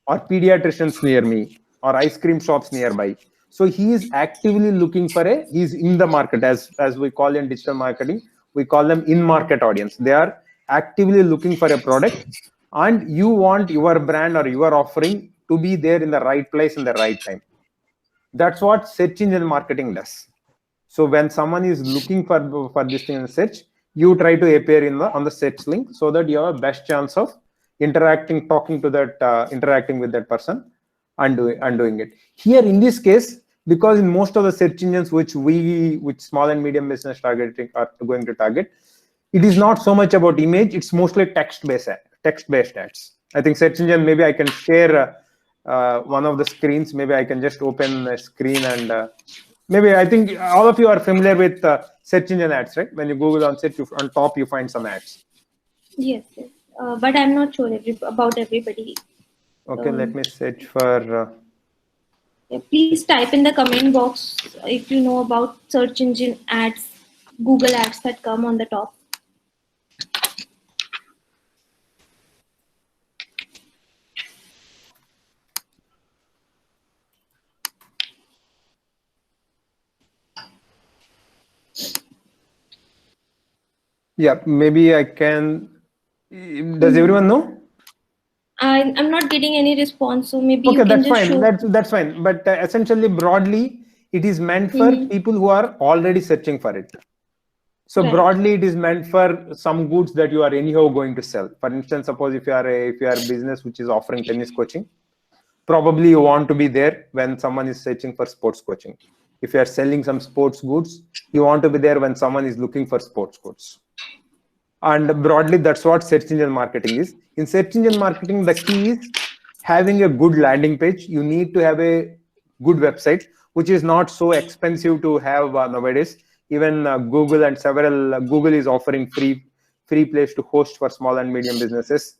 or pediatricians near me, or ice cream shops nearby. So he is actively looking for he's in the market, as we call in digital marketing, we call them in-market audience. They are actively looking for a product, and you want your brand or your offering to be there in the right place in the right time. That's what search engine marketing does. So when someone is looking for this thing in search, you try to appear on the search link so that you have a best chance of interacting, talking to that, interacting with that person, and doing it. Here in this case, because in most of the search engines which small and medium business targeting are going to target, it is not so much about image, it's mostly text-based ads. I think search engine, maybe I can share one of the screens. Maybe I can just open a screen and maybe I think all of you are familiar with search engine ads, right? When you Google on search, on top you find some ads. Yes, yes. But I'm not sure about everybody. Okay, let me search for. Yeah, please type in the comment box if you know about search engine ads, Google ads that come on the top. Yeah, maybe I can. Does everyone know? I'm not getting any response, so maybe Okay, you can that's just fine. show. That's fine. But essentially, broadly, it is meant for people who are already searching for it. So Right. broadly, it is meant for some goods that you are anyhow going to sell. For instance, suppose if you are a business which is offering tennis coaching, probably you want to be there when someone is searching for sports coaching. If you are selling some sports goods, you want to be there when someone is looking for sports goods. And broadly, that's what search engine marketing is. In search engine marketing, the key is having a good landing page. You need to have a good website, which is not so expensive to have nowadays. Even Google and several Google is offering free place to host for small and medium businesses.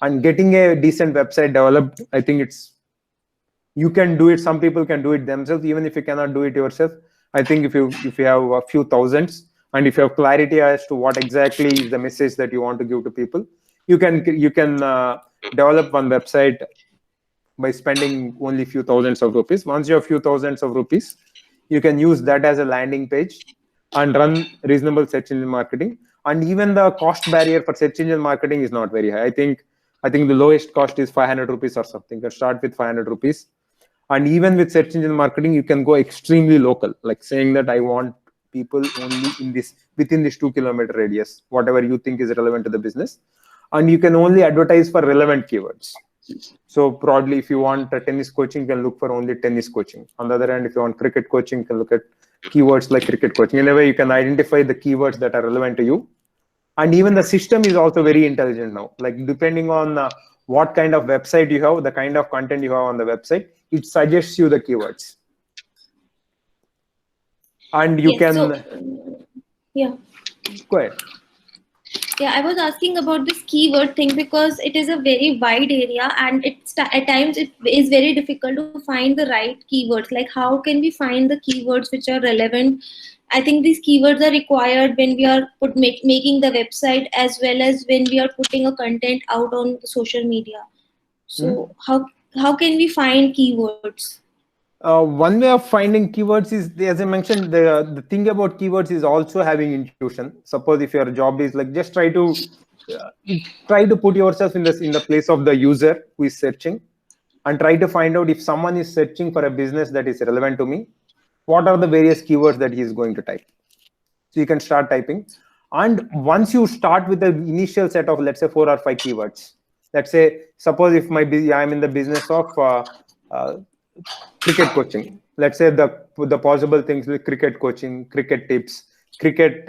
And getting a decent website developed, I think you can do it. Some people can do it themselves. Even if you cannot do it yourself, I think if you have a few thousands, and if you have clarity as to what exactly is the message that you want to give to people, you can develop one website by spending only few thousands of rupees. Once you have few thousands of rupees, you can use that as a landing page and run reasonable search engine marketing. And even the cost barrier for search engine marketing is not very high. I think the lowest cost is 500 rupees or something. You can start with 500 rupees. And even with search engine marketing, you can go extremely local, like saying that I want people only within this 2-kilometer radius, whatever you think is relevant to the business. And you can only advertise for relevant keywords. So broadly, if you want tennis coaching, you can look for only tennis coaching. On the other hand, if you want cricket coaching, you can look at keywords like cricket coaching. In a way, you can identify the keywords that are relevant to you. And even the system is also very intelligent now. Like depending on what kind of website you have, the kind of content you have on the website, it suggests you the keywords. And you can. Yeah. Go ahead. Yeah, I was asking about this keyword thing because it is a very wide area, and at times it is very difficult to find the right keywords. Like, how can we find the keywords which are relevant? I think these keywords are required when we are making the website, as well as when we are putting a content out on social media. So how can we find keywords? One way of finding keywords is, as I mentioned, the thing about keywords is also having intuition. Suppose if your job is like, just try to put yourself in the place of the user who is searching, and try to find out if someone is searching for a business that is relevant to me, what are the various keywords that he is going to type. So you can start typing. And once you start with the initial set of, let's say, 4 or 5 keywords, let's say, suppose if I'm in the business of cricket coaching. Let's say the possible things like cricket coaching, cricket tips, cricket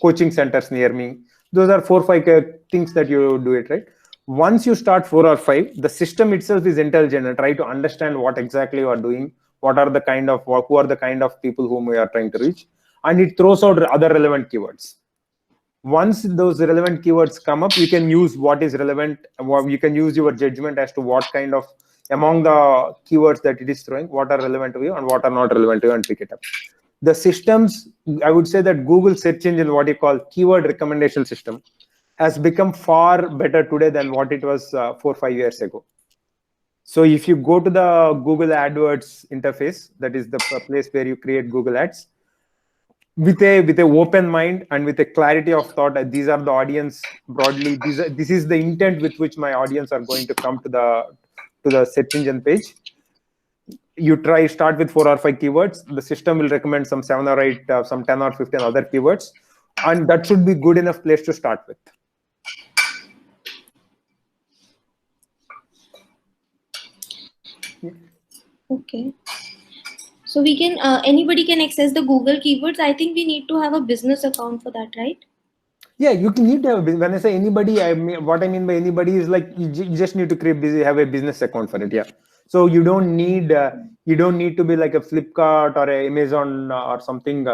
coaching centers near me. Those are 4 or 5 things that you do it, right? Once you start 4 or 5, the system itself is intelligent and try to understand what exactly you are doing, who are the kind of people whom we are trying to reach, and it throws out other relevant keywords. Once those relevant keywords come up, you can use what is relevant. You can use your judgment as to what kind of, among the keywords that it is throwing, what are relevant to you and what are not relevant to you, and pick it up. The systems, I would say that Google search engine, what you call keyword recommendation system, has become far better today than what it was 4 or 5 years ago. So if you go to the Google AdWords interface, that is the place where you create Google ads, with a open mind and with a clarity of thought, that these are the audience broadly, this is the intent with which my audience are going to come to the search engine page. You start with 4 or 5 keywords. The system will recommend some 7 or 8, some 10 or 15 other keywords, and that should be good enough place to start with. Okay. So we can anybody can access the Google keywords. I think we need to have a business account for that, right? Yeah, you can need to have when I say anybody, I mean what I mean by anybody is like you just need to have a business account for it. Yeah. So you don't need to be like a Flipkart or a Amazon or something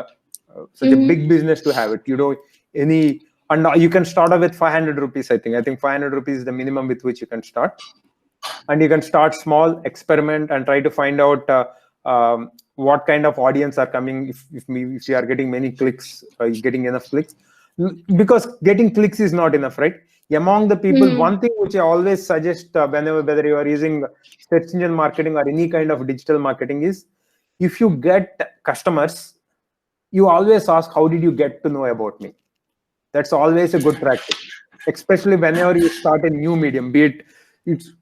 such a big business to have it. You don't any and you can start off with 500 rupees. I think 500 rupees is the minimum with which you can start, and you can start small, experiment, and try to find out what kind of audience are coming. If you are getting many clicks, getting enough clicks, because getting clicks is not enough, right? Among the people, one thing which I always suggest whether you are using search engine marketing or any kind of digital marketing is, if you get customers, you always ask, how did you get to know about me? That's always a good practice, especially whenever you start a new medium, be it's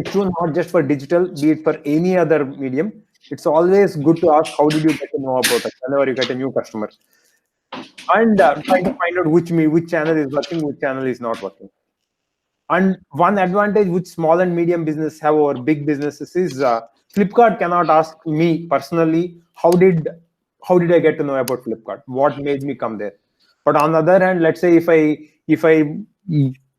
true not just for digital, be it for any other medium. It's always good to ask, how did you get to know about us whenever you get a new customer, and try to find out which channel is working, which channel is not working. And one advantage which small and medium business have over big businesses is Flipkart cannot ask me personally, how did I get to know about Flipkart? What made me come there? But on the other hand, let's say if I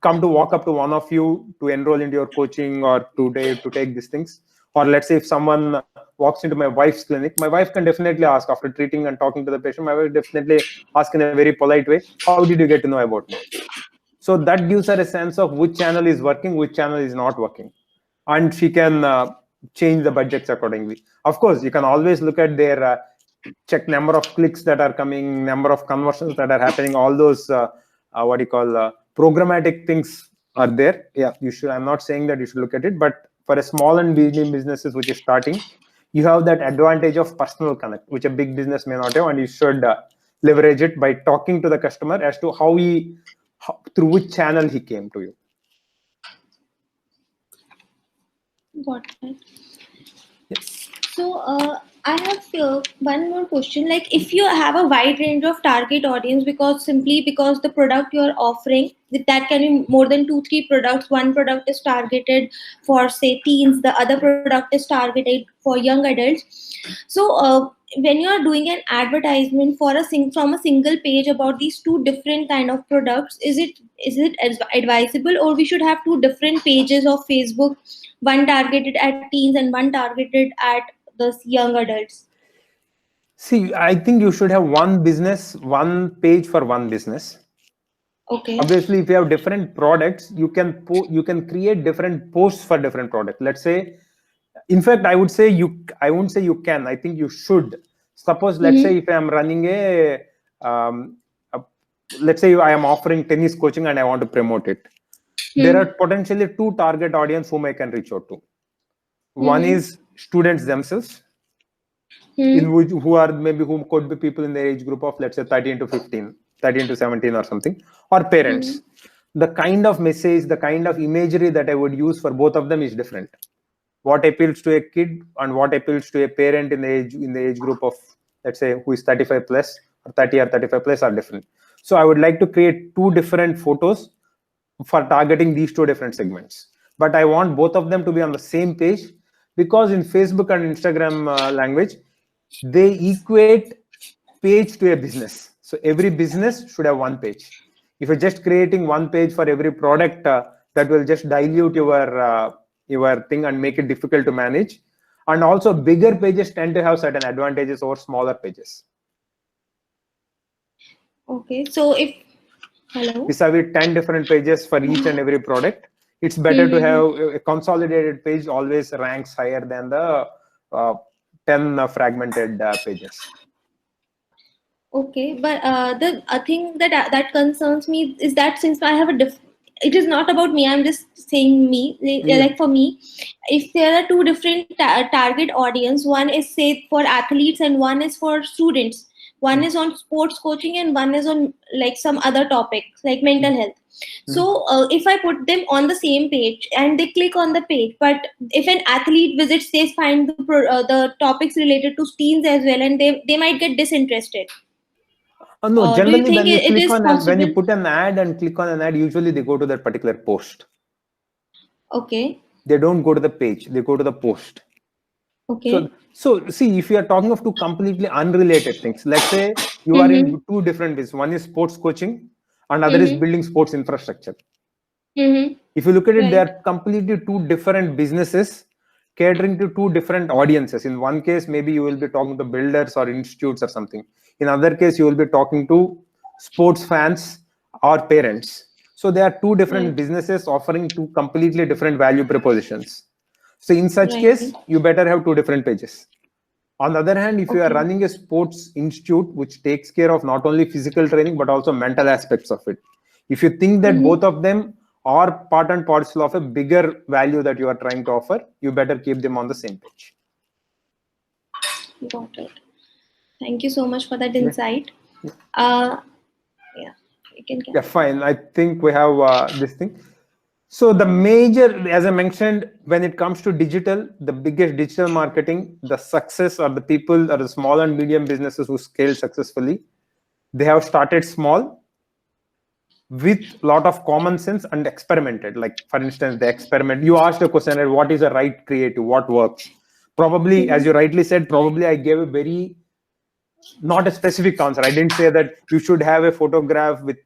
come to walk up to one of you to enroll into your coaching or to take these things, or let's say if someone walks into my wife's clinic, my wife can definitely ask, after treating and talking to the patient, my wife definitely ask in a very polite way, how did you get to know about me? So that gives her a sense of which channel is working, which channel is not working, and she can change the budgets accordingly. Of course, you can always look at their check number of clicks that are coming, number of conversions that are happening. All those programmatic things are there. Yeah, you should. I'm not saying that you should look at it, but for a small and medium businesses which is starting, you have that advantage of personal connect, which a big business may not have, and you should leverage it by talking to the customer as to through which channel he came to you. Got it. Yes. So I have one more question. Like, if you have a wide range of target audience, because the product you are offering, that can be more than 2-3 products. One product is targeted for, say, teens. The other product is targeted for young adults. So when you are doing an advertisement from a single page about these two different kind of products, is it advisable, or we should have two different pages of Facebook, one targeted at teens and one targeted at the young adults? See, I think you should have one page for one business. Okay. Obviously, if you have different products, you can create different posts for different products. Let's say, in fact, I won't say you can. I think you should. Suppose, let's say, if I am running let's say I am offering tennis coaching and I want to promote it. There are potentially two target audience whom I can reach out to. One is students themselves, who could be people in the age group of, let's say, 13 to 17 or something, or parents. The kind of message, the kind of imagery that I would use for both of them is different. What appeals to a kid and what appeals to a parent in the age group of, let's say, who is 35 plus or 30 or 35 plus are different. So I would like to create two different photos for targeting these two different segments, but I want both of them to be on the same page, because in Facebook and Instagram language, they equate page to a business. So every business should have one page. If you're just creating one page for every product, that will just dilute your thing and make it difficult to manage. And also, bigger pages tend to have certain advantages over smaller pages. Okay, so if with 10 different pages for each and every product, it's better to have a consolidated page. Always ranks higher than the 10 fragmented pages. Okay, but the thing that concerns me is that, since I have it is not about me, I'm just saying me, like for me, if there are two different target audience, one is, say, for athletes and one is for students, one is on sports coaching and one is on like some other topic like mental health. So if I put them on the same page and they click on the page, but if an athlete visits, they find the topics related to teens as well, and they might get disinterested. No, generally when you possible? put an ad and click on an ad, usually they go to that particular post. Okay. They don't go to the page, they go to the post. Okay. So see, if you are talking of two completely unrelated things, let's say you are in two different business. One is sports coaching, and other is building sports infrastructure. If you look at it, they Right. are completely two different businesses catering to two different audiences. In one case, maybe you will be talking to builders or institutes or something. In other case, you will be talking to sports fans or parents. So there are two different Right. businesses offering two completely different value propositions. So in such Right. case, you better have two different pages. On the other hand, if you are Okay. running a sports institute which takes care of not only physical training but also mental aspects of it, if you think that both of them are part and parcel of a bigger value that you are trying to offer, you better keep them on the same page. Got it. Thank you so much for that Yeah. insight. Yeah, you can Yeah, fine. I think we have this thing. So the major, as I mentioned, when it comes to digital, the biggest digital marketing, the success or the people or the small and medium businesses who scale successfully, they have started small with a lot of common sense and experimented. Like for instance, the experiment, you asked a question, right, what is the right creative, what works? Probably, as you rightly said, probably I gave a very not a specific answer. I didn't say that you should have a photograph with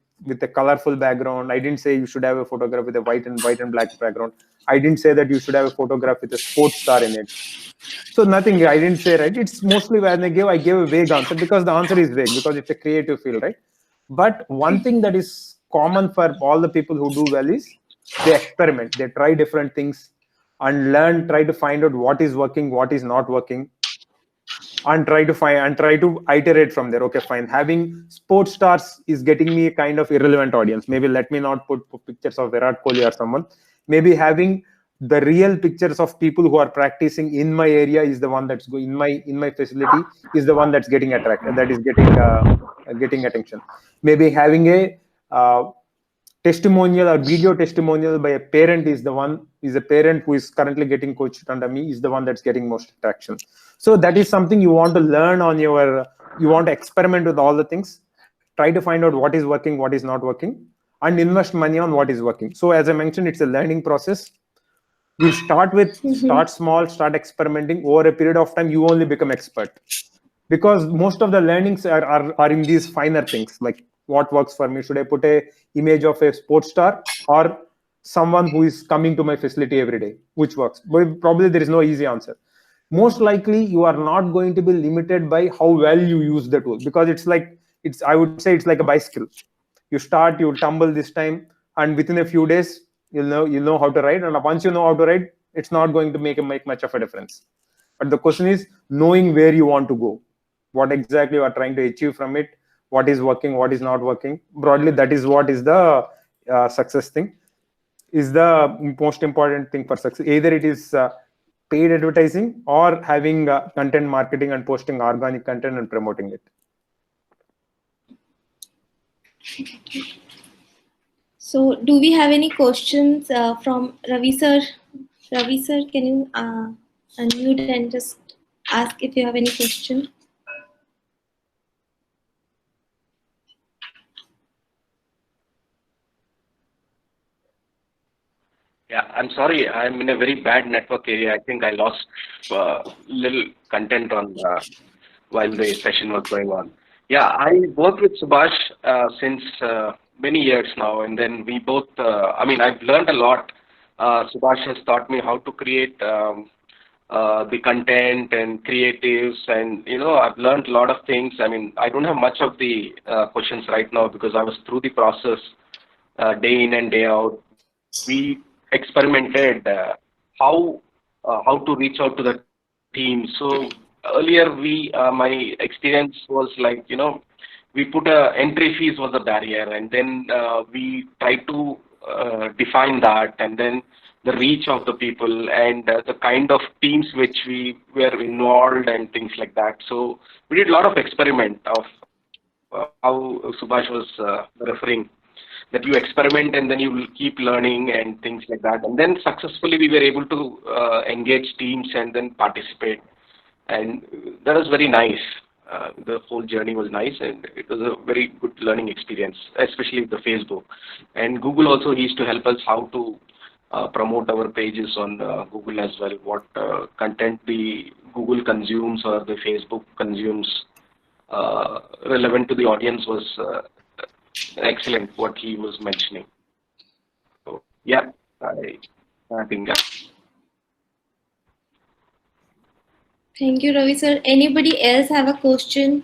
a colorful background. I didn't say you should have a photograph with a white and black background. I didn't say that you should have a photograph with a sports star in it. So nothing I didn't say, right? It's mostly when I gave a vague answer because the answer is vague because it's a creative field, right? But one thing that is common for all the people who do well is they experiment, they try different things and try to find out what is working, what is not working, and try to iterate from there. Okay, fine, having sports stars is getting me a kind of irrelevant audience. Maybe let me not put pictures of Virat Kohli or someone. Maybe having the real pictures of people who are practicing in my area is the one that's going in my facility is the one that's getting attracted, that is getting attention. Maybe having a testimonial or video testimonial by a parent is a parent who is currently getting coached under me is the one that's getting most attraction. So that is something you want to learn on you want to experiment with all the things, try to find out what is working, what is not working, and invest money on what is working. So as I mentioned, it's a learning process. You start small, start experimenting. Over a period of time, you only become expert because most of the learnings are in these finer things, like what works for me. Should I put a image of a sports star or someone who is coming to my facility every day? Which works? But probably there is no easy answer. Most likely you are not going to be limited by how well you use the tool, because I would say it's like a bicycle. You start, you tumble this time, and within a few days you'll know how to ride, and once you know how to ride, it's not going to make much of a difference. But the question is knowing where you want to go, what exactly you are trying to achieve from it, what is working, what is not working. Broadly, that is what is the success thing, is the most important thing for success. Either it is paid advertising or having content marketing and posting organic content and promoting it. So, do we have any questions from Ravi sir? Ravi sir, can you unmute and just ask if you have any question? Yeah, I'm sorry. I'm in a very bad network area. I think I lost little content on while the session was going on. Yeah, I work with Subhash since many years now, and then we both. I've learned a lot. Subhash has taught me how to create the content and creatives, and I've learned a lot of things. I mean, I don't have much of the questions right now because I was through the process day in and day out. We experimented how to reach out to the team. So earlier my experience was like, we put a entry fees was a barrier, and then we try to define that, and then the reach of the people and the kind of teams which we were involved and things like that. So we did a lot of experiment of how Subhash was referring, that you experiment and then you will keep learning and things like that. And then successfully we were able to engage teams and then participate. And that was very nice. The whole journey was nice, and it was a very good learning experience, especially the Facebook. And Google also used to help us how to promote our pages on Google as well, what content the Google consumes or the Facebook consumes relevant to the audience was excellent, what he was mentioning. So yeah, I think that. Thank you, Ravi sir. Anybody else have a question?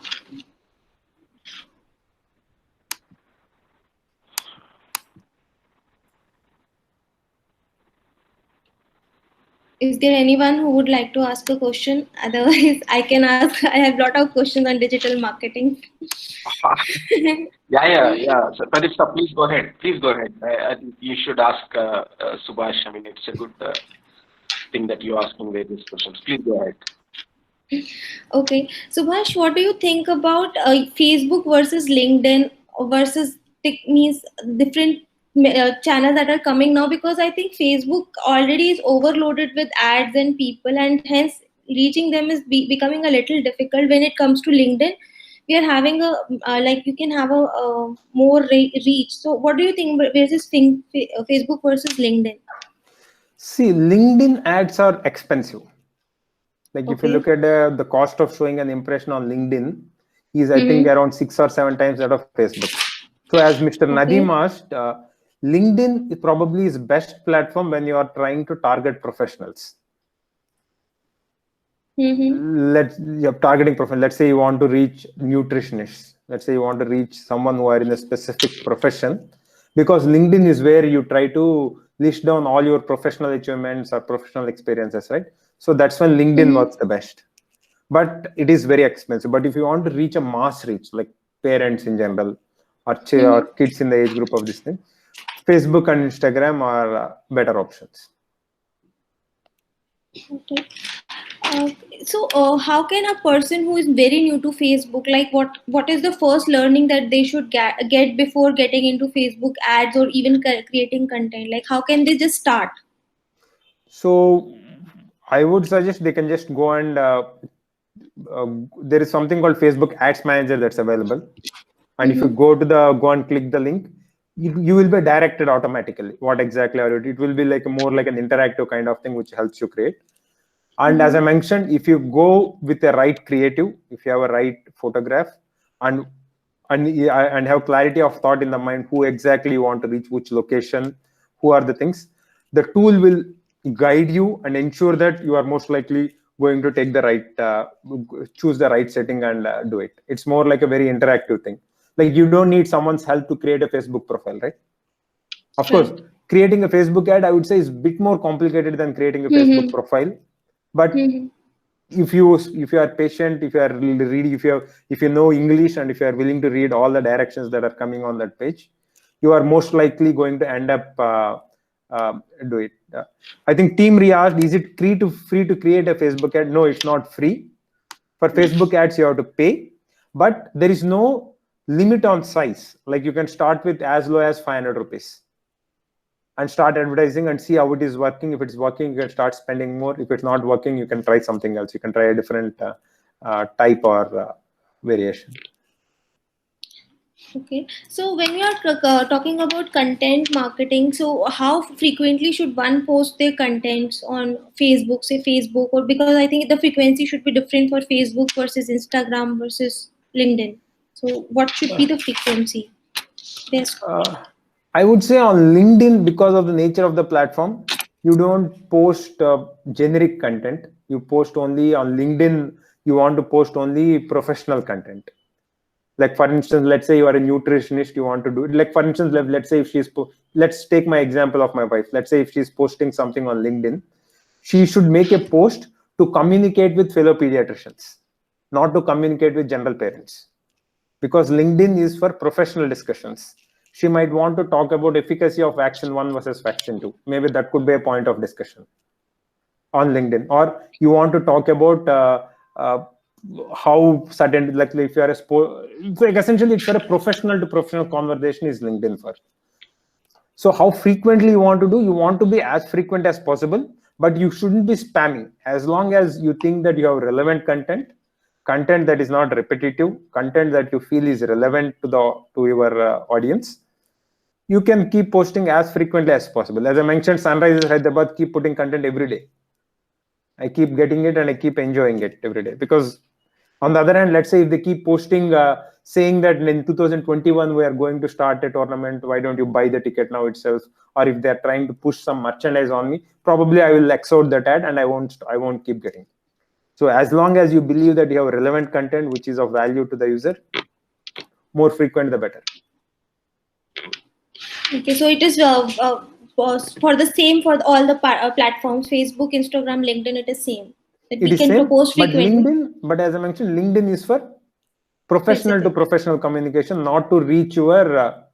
Is there anyone who would like to ask a question? Otherwise, I can ask. I have a lot of questions on digital marketing. Yeah. So, Pradipta, please go ahead. Please go ahead. I think you should ask Subhash. I mean, it's a good thing that you're asking various questions. Please go ahead. Okay, Subhash, what do you think about Facebook versus LinkedIn versus means different channels that are coming now? Because I think Facebook already is overloaded with ads and people, and hence reaching them is becoming a little difficult. When it comes to LinkedIn, we are having a like you can have a more reach. So, what do you think versus Facebook versus LinkedIn? See, LinkedIn ads are expensive. Like if you Okay. look at the cost of showing an impression on LinkedIn is I think around 6 or 7 times that of Facebook. So as Mr. Nadeem asked, LinkedIn probably is best platform when you are trying to target professionals. You're targeting professionals. Let's say you want to reach nutritionists. Let's say you want to reach someone who are in a specific profession, because LinkedIn is where you try to list down all your professional achievements or professional experiences, right? So that's when LinkedIn works the best. But it is very expensive. But if you want to reach a mass reach, like parents in general, or kids in the age group of this thing, Facebook and Instagram are better options. Okay. So how can a person who is very new to Facebook, like what is the first learning that they should get before getting into Facebook ads or even creating content? Like how can they just start? So I would suggest they can just go and there is something called Facebook Ads Manager that's available. And if you go and click the link, you will be directed automatically. What exactly are you? It will be like more like an interactive kind of thing which helps you create. And as I mentioned, if you go with the right creative, if you have a right photograph and have clarity of thought in the mind, who exactly you want to reach, which location, who are the things, the tool will guide you and ensure that you are most likely going to take the right, choose the right setting and do it. It's more like a very interactive thing. Like you don't need someone's help to create a Facebook profile, right? Of course, creating a Facebook ad, I would say, is a bit more complicated than creating a Facebook profile. But if you are patient, if you are reading, if you know English, and if you are willing to read all the directions that are coming on that page, you are most likely going to end up do it. I think Team Ria asked, is it free to create a Facebook ad? No, it's not free. For Facebook ads, you have to pay, but there is no limit on size. Like you can start with as low as 500 rupees. And start advertising and see how it is working. If it's working, you can start spending more. If it's not working, you can try something else. You can try a different type or variation. Okay. So when we are talking about content marketing, so how frequently should one post their contents on Facebook, say Facebook, or because I think the frequency should be different for Facebook versus Instagram versus LinkedIn. So what should be the frequency? Best. I would say on LinkedIn, because of the nature of the platform, you don't post generic content. You post only on LinkedIn. You want to post only professional content. Like for instance, let's say you are a nutritionist, you want to do it. Like for instance, let's say if let's take my example of my wife. Let's say if she's posting something on LinkedIn, she should make a post to communicate with fellow pediatricians, not to communicate with general parents. Because LinkedIn is for professional discussions. She might want to talk about efficacy of vaccine 1 versus vaccine 2. Maybe that could be a point of discussion on LinkedIn. Or you want to talk about how certain, like if you are a sport, like essentially it's for a professional to professional conversation is LinkedIn for. So how frequently you want to do, you want to be as frequent as possible, but you shouldn't be spamming. As long as you think that you have relevant content that is not repetitive, content that you feel is relevant to your audience, you can keep posting as frequently as possible. As I mentioned, Sunrisers Hyderabad keep putting content every day. I keep getting it and I keep enjoying it every day. Because on the other hand, let's say if they keep posting saying that in 2021 we are going to start a tournament, why don't you buy the ticket now itself? Or if they're trying to push some merchandise on me, probably I will X out that ad and I won't keep getting it. So as long as you believe that you have relevant content which is of value to the user, more frequent the better. Okay, so it is for the same for all the platforms, Facebook, Instagram, LinkedIn, it is same. That It we is can same, propose but frequently. as I mentioned, LinkedIn is for professional to professional communication, not to reach your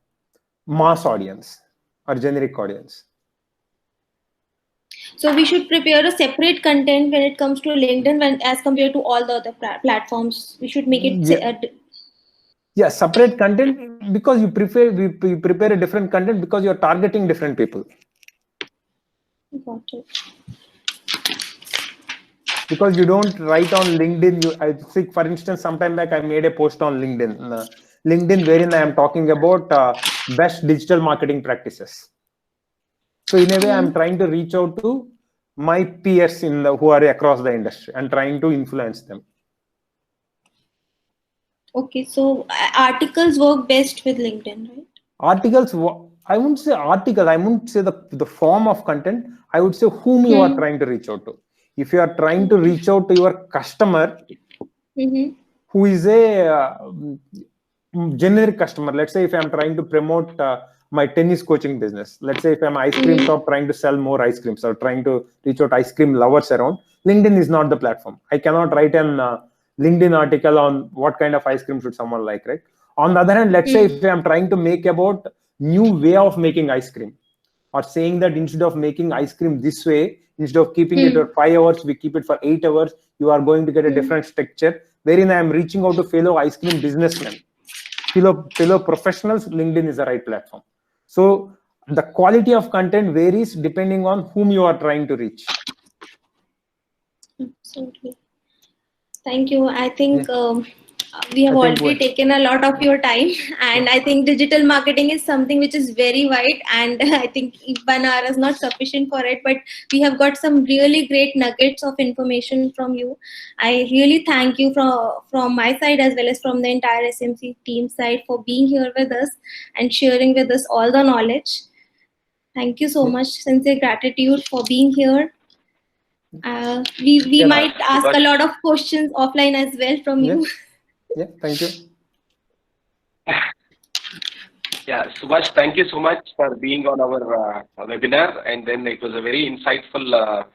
mass audience or generic audience. So we should prepare a separate content when it comes to LinkedIn as compared to all the other platforms. We should make it separate content, because you prepare a different content because you're targeting different people. Got it. Because you don't write on LinkedIn. I think, for instance, sometime back I made a post on LinkedIn wherein I am talking about best digital marketing practices. So in a way, I'm trying to reach out to my peers who are across the industry and trying to influence them. Okay, so articles work best with LinkedIn, right? Articles, I wouldn't say article. I wouldn't say the form of content. I would say whom you are trying to reach out to. If you are trying to reach out to your customer, who is a generic customer, let's say if I'm trying to promote my tennis coaching business, let's say if I'm an ice cream shop trying to sell more ice creams or trying to reach out ice cream lovers around, LinkedIn is not the platform. I cannot write an LinkedIn article on what kind of ice cream should someone like, right? On the other hand, let's say if I'm trying to make about new way of making ice cream, or saying that instead of making ice cream this way, instead of keeping it for 5 hours, we keep it for 8 hours, you are going to get a different structure, wherein I am reaching out to fellow ice cream businessmen, fellow professionals. LinkedIn is the right platform. So the quality of content varies depending on whom you are trying to reach. Absolutely. Thank you. I think we have already taken a lot of your time, and I think digital marketing is something which is very wide, and I think 1 hour is not sufficient for it, but we have got some really great nuggets of information from you. I really thank you from my side as well as from the entire SMC team side for being here with us and sharing with us all the knowledge. Thank you so much. Sincere gratitude for being here. We might ask a lot of questions offline as well from you. Yeah, thank you. Yeah, Subhash, thank you so much for being on our webinar, and then it was a very insightful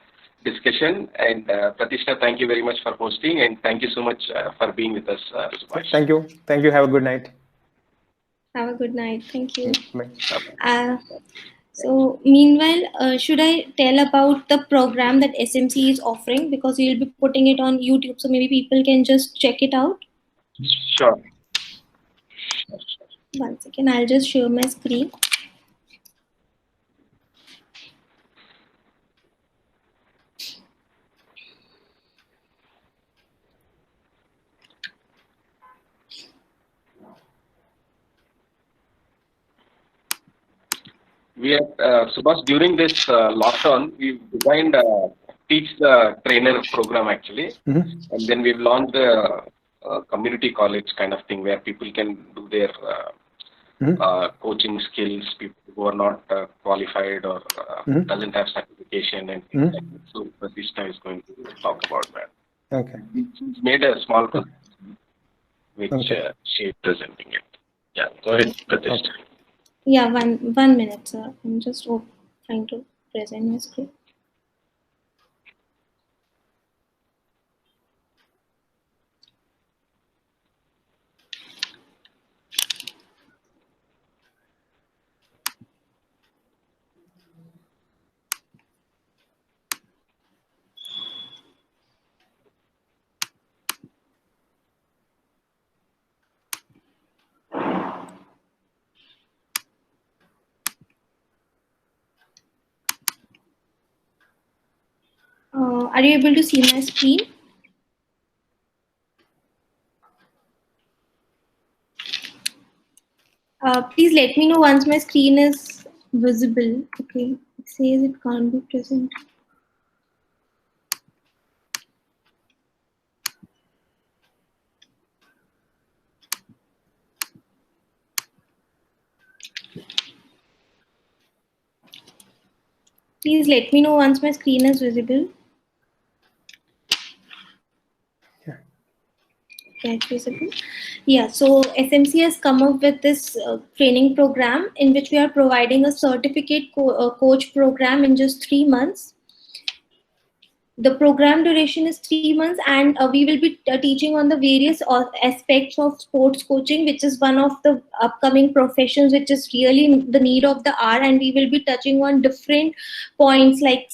discussion. And Pratishtha, thank you very much for hosting, and thank you so much for being with us, Subhash. Thank you. Thank you. Have a good night. Have a good night. Thank you. Bye. So meanwhile, should I tell about the program that SMC is offering, because we'll be putting it on YouTube, so maybe people can just check it out? Sure. 1 second, I'll just share my screen. We have, Subhash, during this lockdown, we've designed a Teach the Trainer program actually. And then we've launched a community college kind of thing where people can do their coaching skills, people who are not qualified or doesn't have certification and things like that. So Pratishtha is going to talk about that. Okay. She's made a small which she is presenting it. Yeah, go ahead, Pratishtha. Yeah, one minute, sir. I'm just trying to present my screen. Are you able to see my screen? Please let me know once my screen is visible. Okay, it says it can't be present. Please let me know once my screen is visible. Yeah, it's visible. Yeah, so SMC has come up with this training program in which we are providing a certificate coach program in just 3 months. The program duration is 3 months, and we will be teaching on the various aspects of sports coaching, which is one of the upcoming professions which is really the need of the hour. And we will be touching on different points like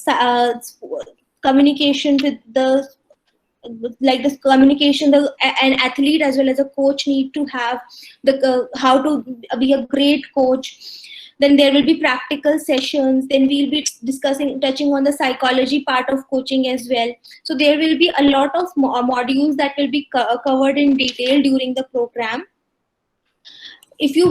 communication with the communication an athlete as well as a coach need to have, the how to be a great coach. Then there will be practical sessions. Then we'll be touching on the psychology part of coaching as well. So there will be a lot of modules that will be covered in detail during the program. If you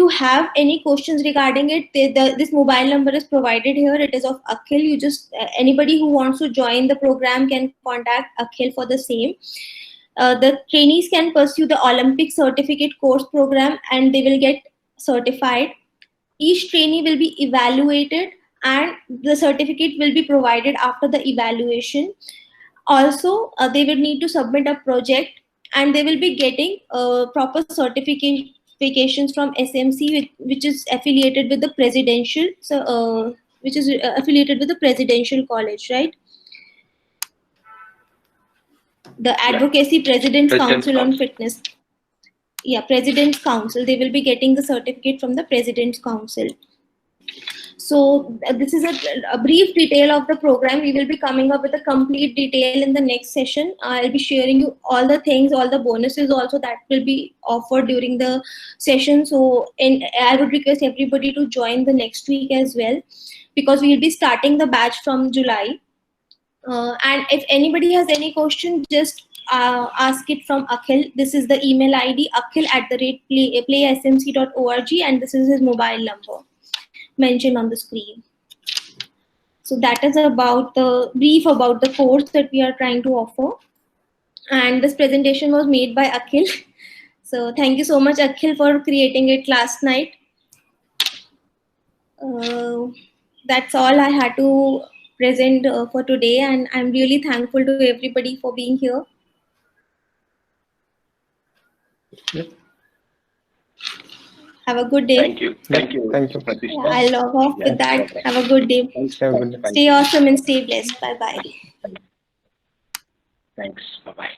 have any questions regarding it, this mobile number is provided here. It is of Akhil. You just anybody who wants to join the program can contact Akhil for the same. The trainees can pursue the Olympic certificate course program and they will get certified. Each trainee will be evaluated and the certificate will be provided after the evaluation. Also, they will need to submit a project and they will be getting proper certifications from SMC, which is affiliated with the presidential, which is affiliated with the presidential college, right? The Advocacy President's Council on Fitness. Yeah, President's Council. They will be getting the certificate from the President's Council. So this is a brief detail of the program. We will be coming up with a complete detail in the next session. I'll be sharing you all the things, all the bonuses also that will be offered during the session. So I would request everybody to join the next week as well, because we'll be starting the batch from July. And if anybody has any question, just ask it from Akhil. This is the email ID, akhil@playsmc.org, and this is his mobile number mentioned on the screen. So that is about the brief about the course that we are trying to offer. And this presentation was made by Akhil. So thank you so much, Akhil, for creating it last night. That's all I had to present for today, and I'm really thankful to everybody for being here. Yep. Have a good day. Thank you. Thank you. Thank you. Yeah, I'll log off with that. Have a good day. Have a good day. Stay awesome and stay blessed. Bye-bye. Thanks. Bye-bye.